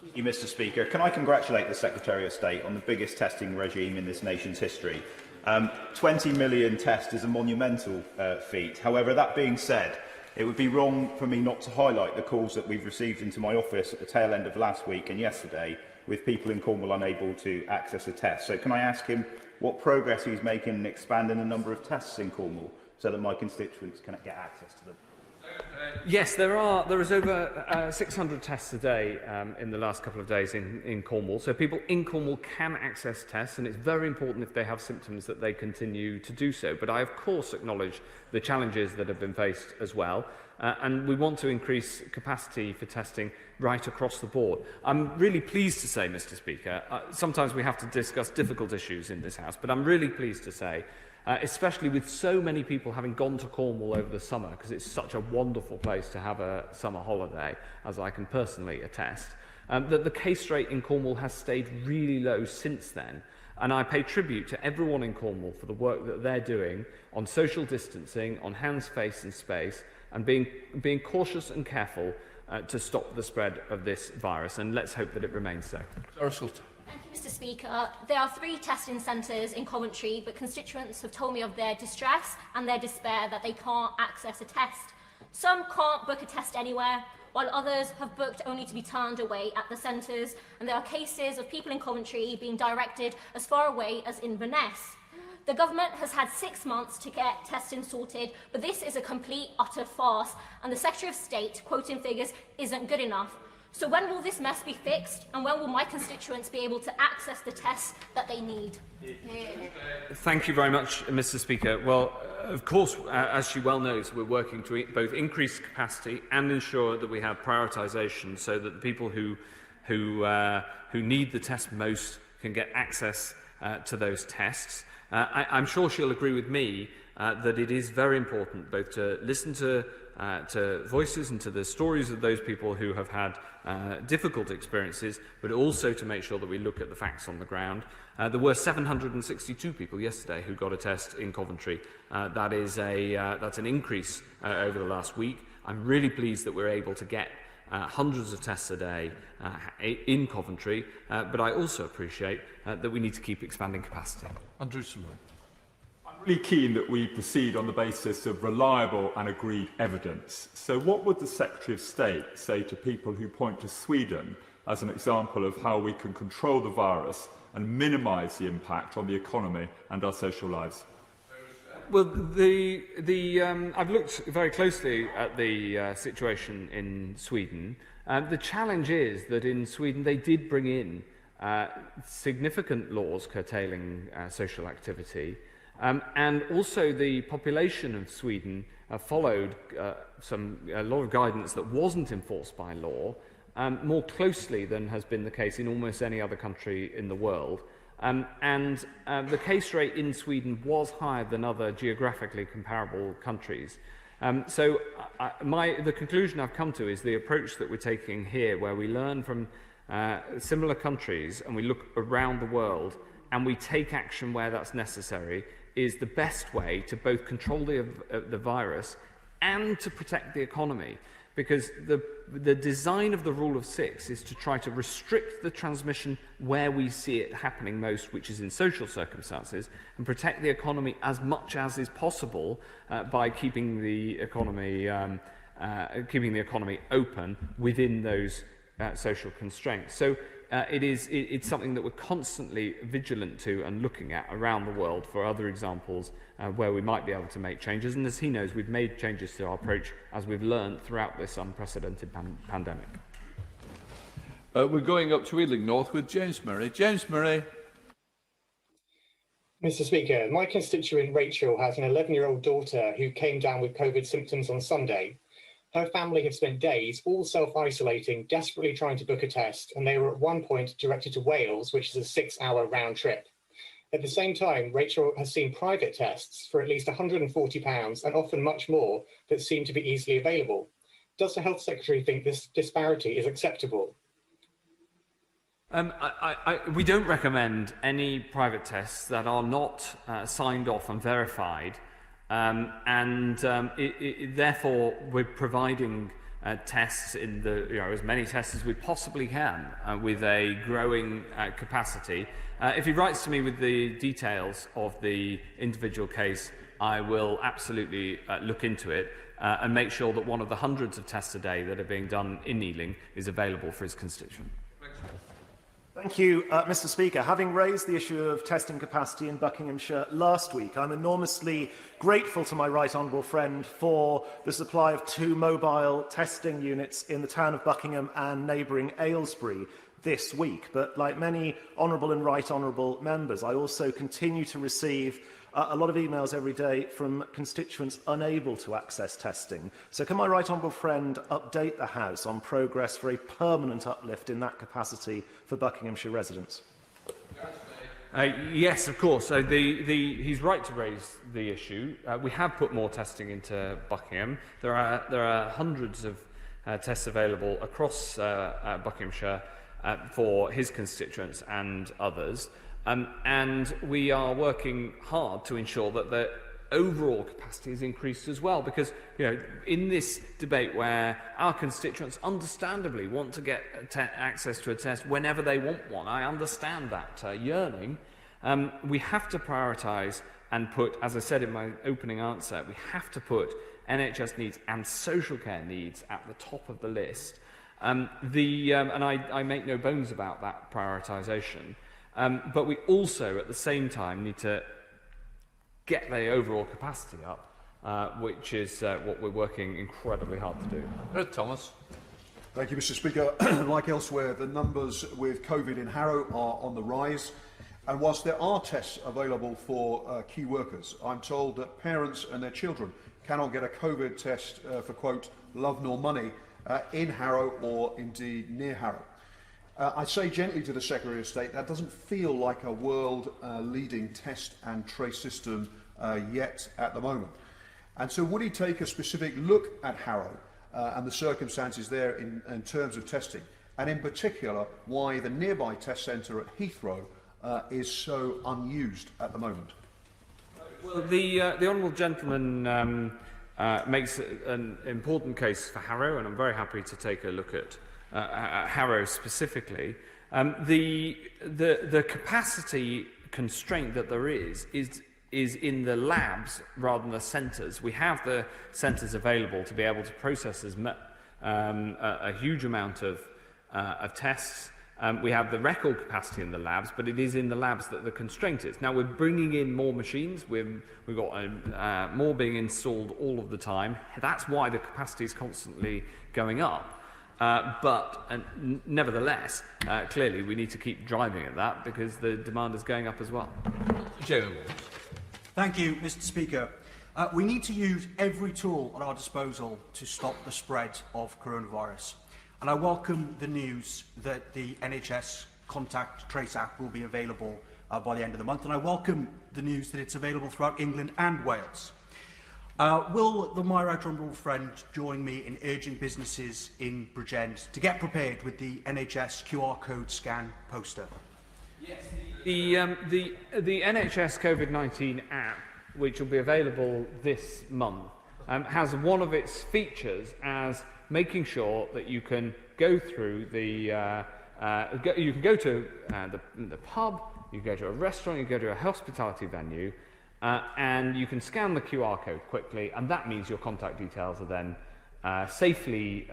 Thank you, Mr. Speaker. Can I congratulate the Secretary of State on the biggest testing regime in this nation's history? 20 million tests is a monumental feat. However, that being said, it would be wrong for me not to highlight the calls that we've received into my office at the tail end of last week and yesterday with people in Cornwall unable to access a test. So can I ask him what progress he's making in expanding the number of tests in Cornwall so that my constituents can get access to them? Yes, there is over 600 tests a day in the last couple of days in Cornwall. So people in Cornwall can access tests, and it's very important if they have symptoms that they continue to do so. But I, of course, acknowledge the challenges that have been faced as well. And we want to increase capacity for testing right across the board. I'm really pleased to say, Mr. Speaker, sometimes we have to discuss difficult issues in this House, but I'm really pleased to say especially with so many people having gone to Cornwall over the summer, because it's such a wonderful place to have a summer holiday, as I can personally attest, that the case rate in Cornwall has stayed really low since then. And I pay tribute to everyone in Cornwall for the work that they're doing on social distancing, on hands, face and space, and being cautious and careful to stop the spread of this virus. And let's hope that it remains so. Mr. Speaker, there are 3 testing centres in Coventry, but constituents have told me of their distress and their despair that they can't access a test. Some can't book a test anywhere, while others have booked only to be turned away at the centres, and there are cases of people in Coventry being directed as far away as Inverness. The government has had 6 months to get testing sorted, but this is a complete, utter farce, and the Secretary of State, quoting figures, isn't good enough. So when will this mess be fixed, and when will my constituents be able to access the tests that they need? Thank you very much, Mr. Speaker. Well, of course, as she well knows, we're working to both increase capacity and ensure that we have prioritisation so that the people who need the test most can get access to those tests. I'm sure she'll agree with me that it is very important both to listen to voices and to the stories of those people who have had difficult experiences, but also to make sure that we look at the facts on the ground. There were 762 people yesterday who got a test in Coventry. That's an increase over the last week. I'm really pleased that we're able to get hundreds of tests a day in Coventry, but I also appreciate that we need to keep expanding capacity. Andrew Simon. Really keen that we proceed on the basis of reliable and agreed evidence. So what would the Secretary of State say to people who point to Sweden as an example of how we can control the virus and minimise the impact on the economy and our social lives? Well, I've looked very closely at the situation in Sweden. The challenge is that in Sweden they did bring in significant laws curtailing social activity. And also the population of Sweden followed a lot of guidance that wasn't enforced by law more closely than has been the case in almost any other country in the world. The case rate in Sweden was higher than other geographically comparable countries. The conclusion I've come to is the approach that we're taking here, where we learn from similar countries and we look around the world and we take action where that's necessary, is the best way to both control the virus and to protect the economy. Because the design of the rule of 6 is to try to restrict the transmission where we see it happening most, which is in social circumstances, and protect the economy as much as is possible by keeping the economy open within those social constraints. So it's something that we're constantly vigilant to and looking at around the world for other examples where we might be able to make changes. And as he knows, we've made changes to our approach as we've learned throughout this unprecedented pandemic. We're going up to Ealing North with James Murray. James Murray. Mr. Speaker, my constituent Rachel has an 11-year-old daughter who came down with COVID symptoms on Sunday. Her family have spent days all self-isolating, desperately trying to book a test, and they were at one point directed to Wales, which is a 6-hour round trip. At the same time, Rachel has seen private tests for at least £140 and often much more that seem to be easily available. Does the Health Secretary think this disparity is acceptable? We don't recommend any private tests that are not signed off and verified. Therefore, we're providing tests in as many tests as we possibly can with a growing capacity. If he writes to me with the details of the individual case, I will absolutely look into it and make sure that one of the hundreds of tests a day that are being done in Ealing is available for his constituent. Thank you, Mr. Speaker. Having raised the issue of testing capacity in Buckinghamshire last week, I'm enormously grateful to my right honourable friend for the supply of 2 mobile testing units in the town of Buckingham and neighbouring Aylesbury this week. But like many honourable and right honourable members, I also continue to receive a lot of emails every day from constituents unable to access testing. So can my right honourable friend update the House on progress for a permanent uplift in that capacity for Buckinghamshire residents? Yes, of course. So he's right to raise the issue. We have put more testing into Buckingham. There are hundreds of tests available across Buckinghamshire for his constituents and others. And we are working hard to ensure that the overall capacity is increased as well, because in this debate where our constituents understandably want to get access to a test whenever they want one, I understand that yearning. We have to prioritise and put, as I said in my opening answer, we have to put NHS needs and social care needs at the top of the list. And I make no bones about that prioritisation. But we also, at the same time, need to get the overall capacity up, which is what we're working incredibly hard to do. Thomas. Thank you, Mr. Speaker. Like elsewhere, the numbers with COVID in Harrow are on the rise. And whilst there are tests available for key workers, I'm told that parents and their children cannot get a COVID test for, quote, love nor money in Harrow or indeed near Harrow. I say gently to the Secretary of State, that doesn't feel like a world-leading test and trace system yet at the moment. And so would he take a specific look at Harrow and the circumstances there in terms of testing, and in particular why the nearby test centre at Heathrow is so unused at the moment? Well, the honourable gentleman makes an important case for Harrow, and I'm very happy to take a look at Harrow specifically. The capacity constraint that there is in the labs rather than the centres. We have the centres available to be able to process a huge amount of tests. We have the record capacity in the labs, but it is in the labs that the constraint is. Now we're bringing in more machines. We've got more being installed all of the time. That's why the capacity is constantly going up. But nevertheless, clearly we need to keep driving at that because the demand is going up as well. Jeremy. Thank you, Mr. Speaker. We need to use every tool at our disposal to stop the spread of coronavirus. And I welcome the news that the NHS Contact Trace app will be available by the end of the month. And I welcome the news that it's available throughout England and Wales. Will my right honourable friend join me in urging businesses in Bridgend to get prepared with the NHS QR code scan poster? Yes, The NHS Covid-19 app, which will be available this month, has one of its features as making sure that you can go through the you can go to the pub, you can go to a restaurant, you can go to a hospitality venue, and you can scan the QR code quickly, and that means your contact details are then safely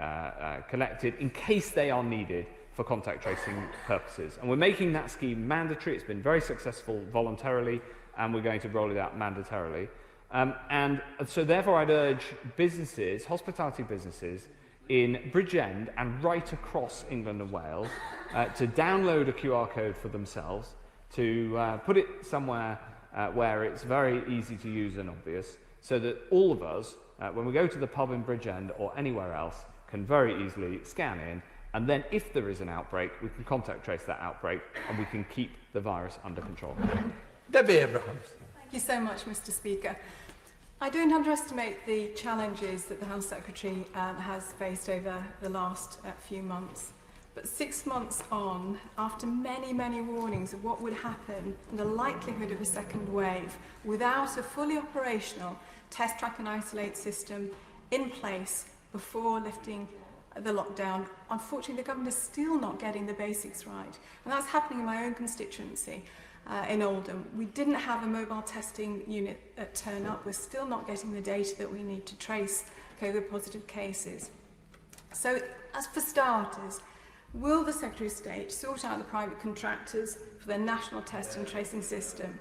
collected in case they are needed for contact tracing purposes. And we're making that scheme mandatory. It's been very successful voluntarily, and we're going to roll it out mandatorily. And so therefore I'd urge businesses, hospitality businesses, in Bridgend and right across England and Wales to download a QR code for themselves, to put it somewhere where it's very easy to use and obvious, so that all of us, when we go to the pub in Bridgend or anywhere else, can very easily scan in, and then if there is an outbreak, we can contact trace that outbreak and we can keep the virus under control. Debbie Abrahams. Thank you so much, Mr. Speaker. I don't underestimate the challenges that the Health Secretary has faced over the last few months. But 6 months on, after many, many warnings of what would happen and the likelihood of a second wave, without a fully operational test, track and isolate system in place before lifting the lockdown, unfortunately the government is still not getting the basics right. And that's happening in my own constituency. In Oldham, we didn't have a mobile testing unit turn up. We're still not getting the data that we need to trace COVID positive cases. So, as for starters, will the Secretary of State sort out the private contractors for their national testing and tracing system?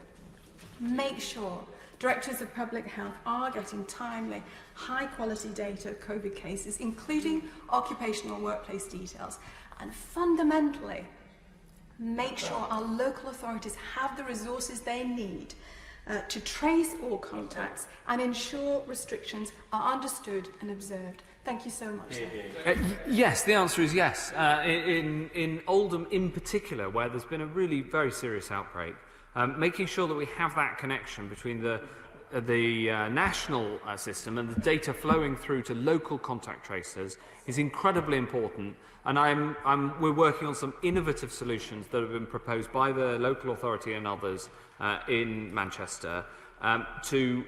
Make sure directors of public health are getting timely, high-quality data of COVID cases, including occupational workplace details, and fundamentally, make sure our local authorities have the resources they need to trace all contacts and ensure restrictions are understood and observed. Thank you so much. Yes, the answer is yes. In Oldham in particular, where there's been a really very serious outbreak, making sure that we have that connection between the national system and the data flowing through to local contact tracers is incredibly important. And we're working on some innovative solutions that have been proposed by the local authority and others in Manchester to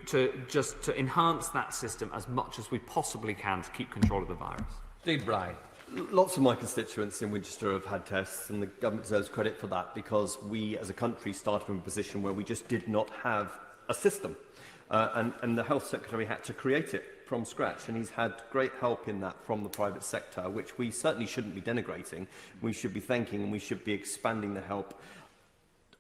enhance that system as much as we possibly can to keep control of the virus. Steve Bryan. Lots of my constituents in Winchester have had tests, and the government deserves credit for that, because we as a country started from a position where we just did not have a system. And the Health Secretary had to create it from scratch, and he's had great help in that from the private sector, which we certainly shouldn't be denigrating. We should be thanking, and we should be expanding the help.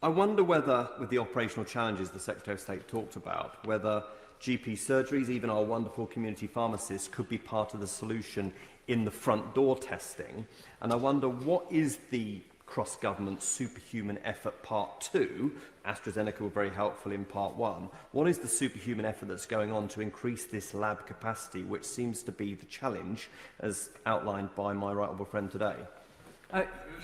I wonder whether, with the operational challenges the Secretary of State talked about, whether GP surgeries, even our wonderful community pharmacists, could be part of the solution in the front door testing. And I wonder, what is the cross-government superhuman effort part 2? AstraZeneca were very helpful in part 1. What is the superhuman effort that's going on to increase this lab capacity, which seems to be the challenge, as outlined by my right honourable friend today?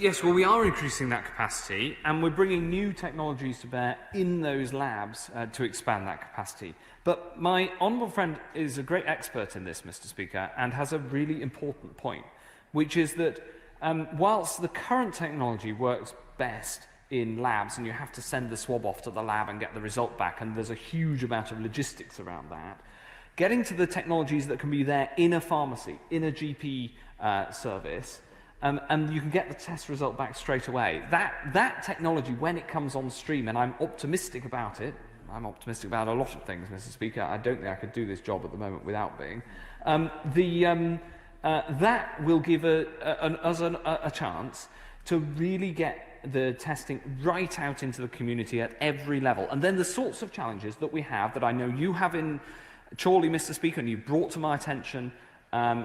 Yes, well, we are increasing that capacity, and we're bringing new technologies to bear in those labs to expand that capacity. But my honourable friend is a great expert in this, Mr. Speaker, and has a really important point, which is that whilst the current technology works best in labs, and you have to send the swab off to the lab and get the result back, and there's a huge amount of logistics around that, getting to the technologies that can be there in a pharmacy, in a GP service, and you can get the test result back straight away. That technology, when it comes on stream, and I'm optimistic about it, I'm optimistic about a lot of things, Mr. Speaker. I don't think I could do this job at the moment without being. That will give us a chance to really get the testing right out into the community at every level. And then the sorts of challenges that we have, that I know you have in Chorley, Mr. Speaker, and you brought to my attention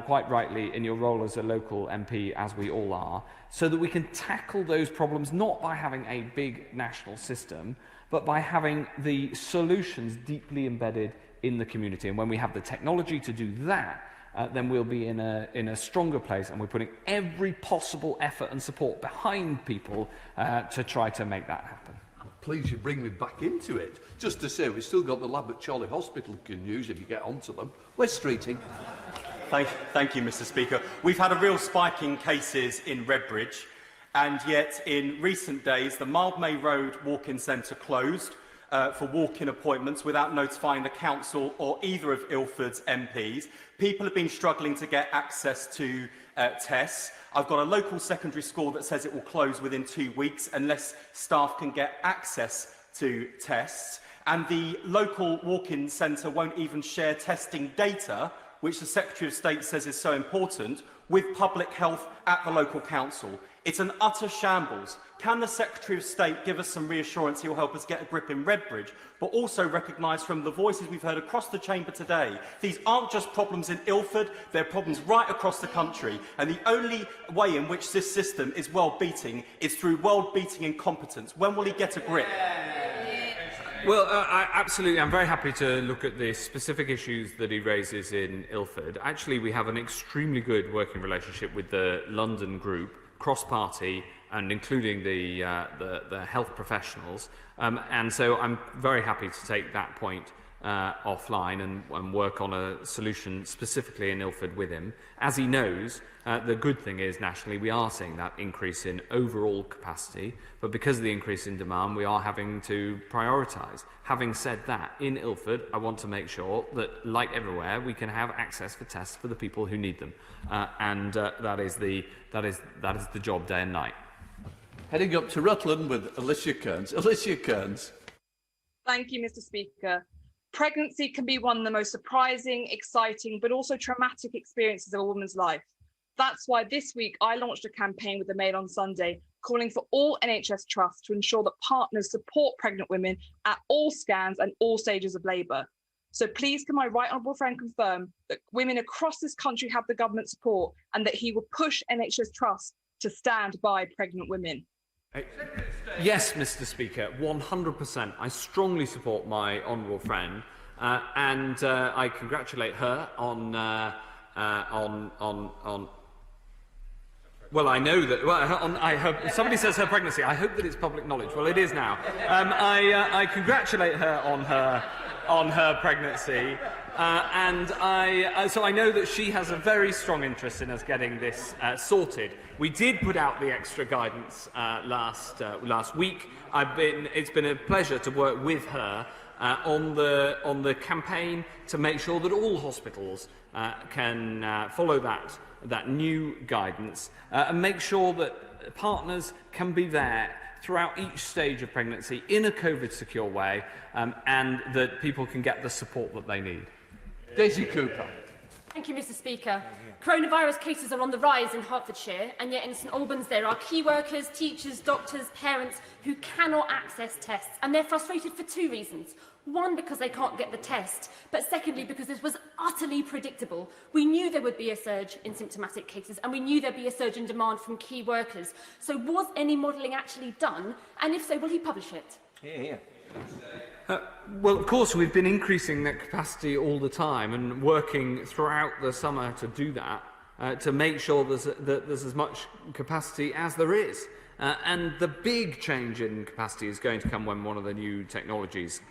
quite rightly in your role as a local MP, as we all are, so that we can tackle those problems not by having a big national system, but by having the solutions deeply embedded in the community. And when we have the technology to do that, then we'll be in a stronger place, and we're putting every possible effort and support behind people to try to make that happen. Please, you bring me back into it. Just to say, we've still got the lab at Chorley Hospital you can use if you get onto them. Where's Streeting? Thank you, Mr. Speaker. We've had a real spike in cases in Redbridge, And yet, in recent days, the Mildmay Road walk-in centre closed for walk-in appointments without notifying the council or either of Ilford's MPs. People have been struggling to get access to tests. I've got a local secondary school that says it will close within 2 weeks unless staff can get access to tests. And the local walk-in centre won't even share testing data, which the Secretary of State says is so important, with public health at the local council. It's an utter shambles. Can the Secretary of State give us some reassurance he will help us get a grip in Redbridge, but also recognise from the voices we've heard across the chamber today, these aren't just problems in Ilford, they're problems right across the country, and the only way in which this system is world-beating is through world-beating incompetence. When will he get a grip? Well, absolutely. I'm very happy to look at the specific issues that he raises in Ilford. Actually, we have an extremely good working relationship with the London group, cross-party, and including the health professionals. And so I'm very happy to take that point offline and work on a solution specifically in Ilford with him. As he knows, the good thing is nationally we are seeing that increase in overall capacity, but because of the increase in demand, we are having to prioritise. Having said that, in Ilford, I want to make sure that, like everywhere, we can have access for tests for the people who need them, and that is the job day and night. Heading up to Rutland with Alicia Kearns. Alicia Kearns. Thank you, Mr. Speaker. Pregnancy can be one of the most surprising, exciting, but also traumatic experiences of a woman's life. That's why this week I launched a campaign with the Mail on Sunday calling for all NHS trusts to ensure that partners support pregnant women at all scans and all stages of labour. So please can my right honourable friend confirm that women across this country have the government support and that he will push NHS trusts to stand by pregnant women? Yes, Mr. Speaker, 100%. I strongly support my honourable friend, and I congratulate her on. Well, I know that. Well, I hope somebody says her pregnancy. I hope that it's public knowledge. Well, it is now. I congratulate her on her pregnancy. So I know that she has a very strong interest in us getting this sorted. We did put out the extra guidance last week. It's been a pleasure to work with her on the campaign to make sure that all hospitals can follow that new guidance and make sure that partners can be there throughout each stage of pregnancy in a COVID-secure way, and that people can get the support that they need. Daisy Cooper. Thank you, Mr. Speaker. Coronavirus cases are on the rise in Hertfordshire, and yet in St Albans there are key workers, teachers, doctors, parents who cannot access tests, and they're frustrated for two reasons. One, because they can't get the test, but secondly, because this was utterly predictable. We knew there would be a surge in symptomatic cases, and we knew there'd be a surge in demand from key workers. So was any modelling actually done? And if so, will he publish it? Yeah. Well, of course, we've been increasing that capacity all the time and working throughout the summer to do that, to make sure that there's as much capacity as there is. And the big change in capacity is going to come when one of the new technologies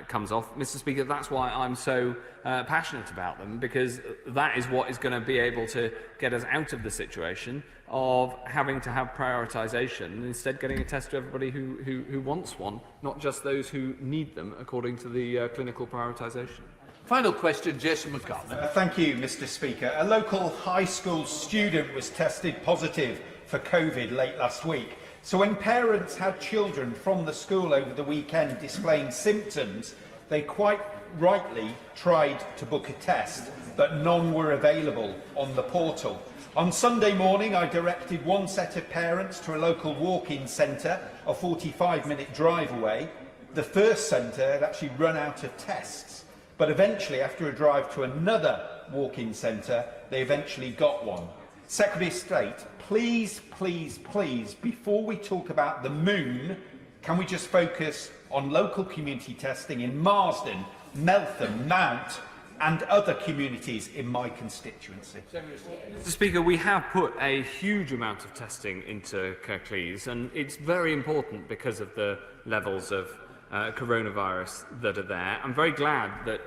comes off. Mr. Speaker, that's why I'm so passionate about them, because that is what is going to be able to get us out of the situation of having to have prioritisation and instead getting a test to everybody who wants one, not just those who need them according to the clinical prioritisation. Final question, Jason McCartney. Thank you, Mr. Speaker. A local high school student was tested positive for COVID late last week. So when parents had children from the school over the weekend displaying symptoms, they quite rightly tried to book a test, but none were available on the portal. On Sunday morning, I directed one set of parents to a local walk-in centre, a 45-minute drive away. The first centre had actually run out of tests, but eventually, after a drive to another walk-in centre, they eventually got one. Secretary of State, please, before we talk about the moon, can we just focus on local community testing in Marsden, Meltham, Mount and other communities in my constituency? Mr. Speaker, we have put a huge amount of testing into Kirklees, and it's very important because of the levels of coronavirus that are there. I'm very glad that,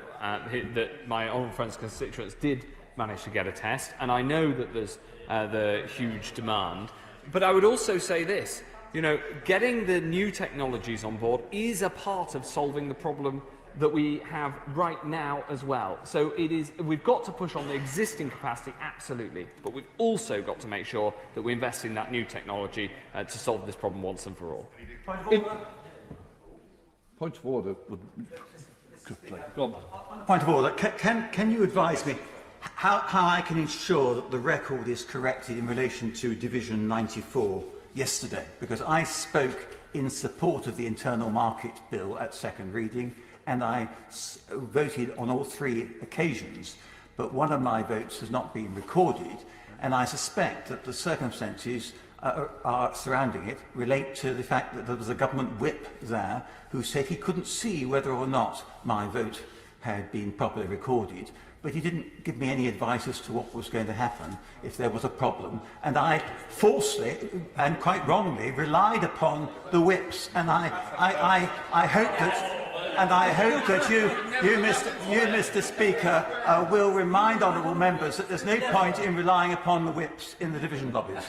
that my honourable friend's constituents did manage to get a test, and I know that there's the huge demand. But I would also say this, you know, getting the new technologies on board is a part of solving the problem that we have right now as well. So we've got to push on the existing capacity, absolutely, but we've also got to make sure that we invest in that new technology to solve this problem once and for all. Point of order. Go on. Point of order. Can you advise me how I can ensure that the record is corrected in relation to Division 94 yesterday? Because I spoke in support of the Internal Market Bill at second reading, and I voted on all 3 occasions, but one of my votes has not been recorded, and I suspect that the circumstances are surrounding it relate to the fact that there was a government whip there who said he couldn't see whether or not my vote had been properly recorded, but he didn't give me any advice as to what was going to happen if there was a problem, and I falsely and quite wrongly relied upon the whips, and I hope that. And I hope that you, Mr. Speaker, will remind honourable members that there's no point in relying upon the whips in the division lobbies.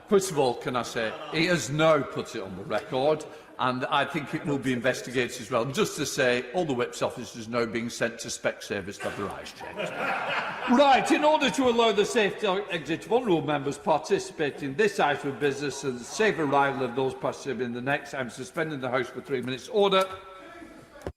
First of all, can I say, he has now put it on the record, and I think it will be investigated as well. And just to say, all the whips officers are now being sent to Specsavers to have their eyes checked. Right, in order to allow the safe exit of honourable members participating in this item of business and the safe arrival of those participating in the next, I'm suspending the House for 3 minutes. Order.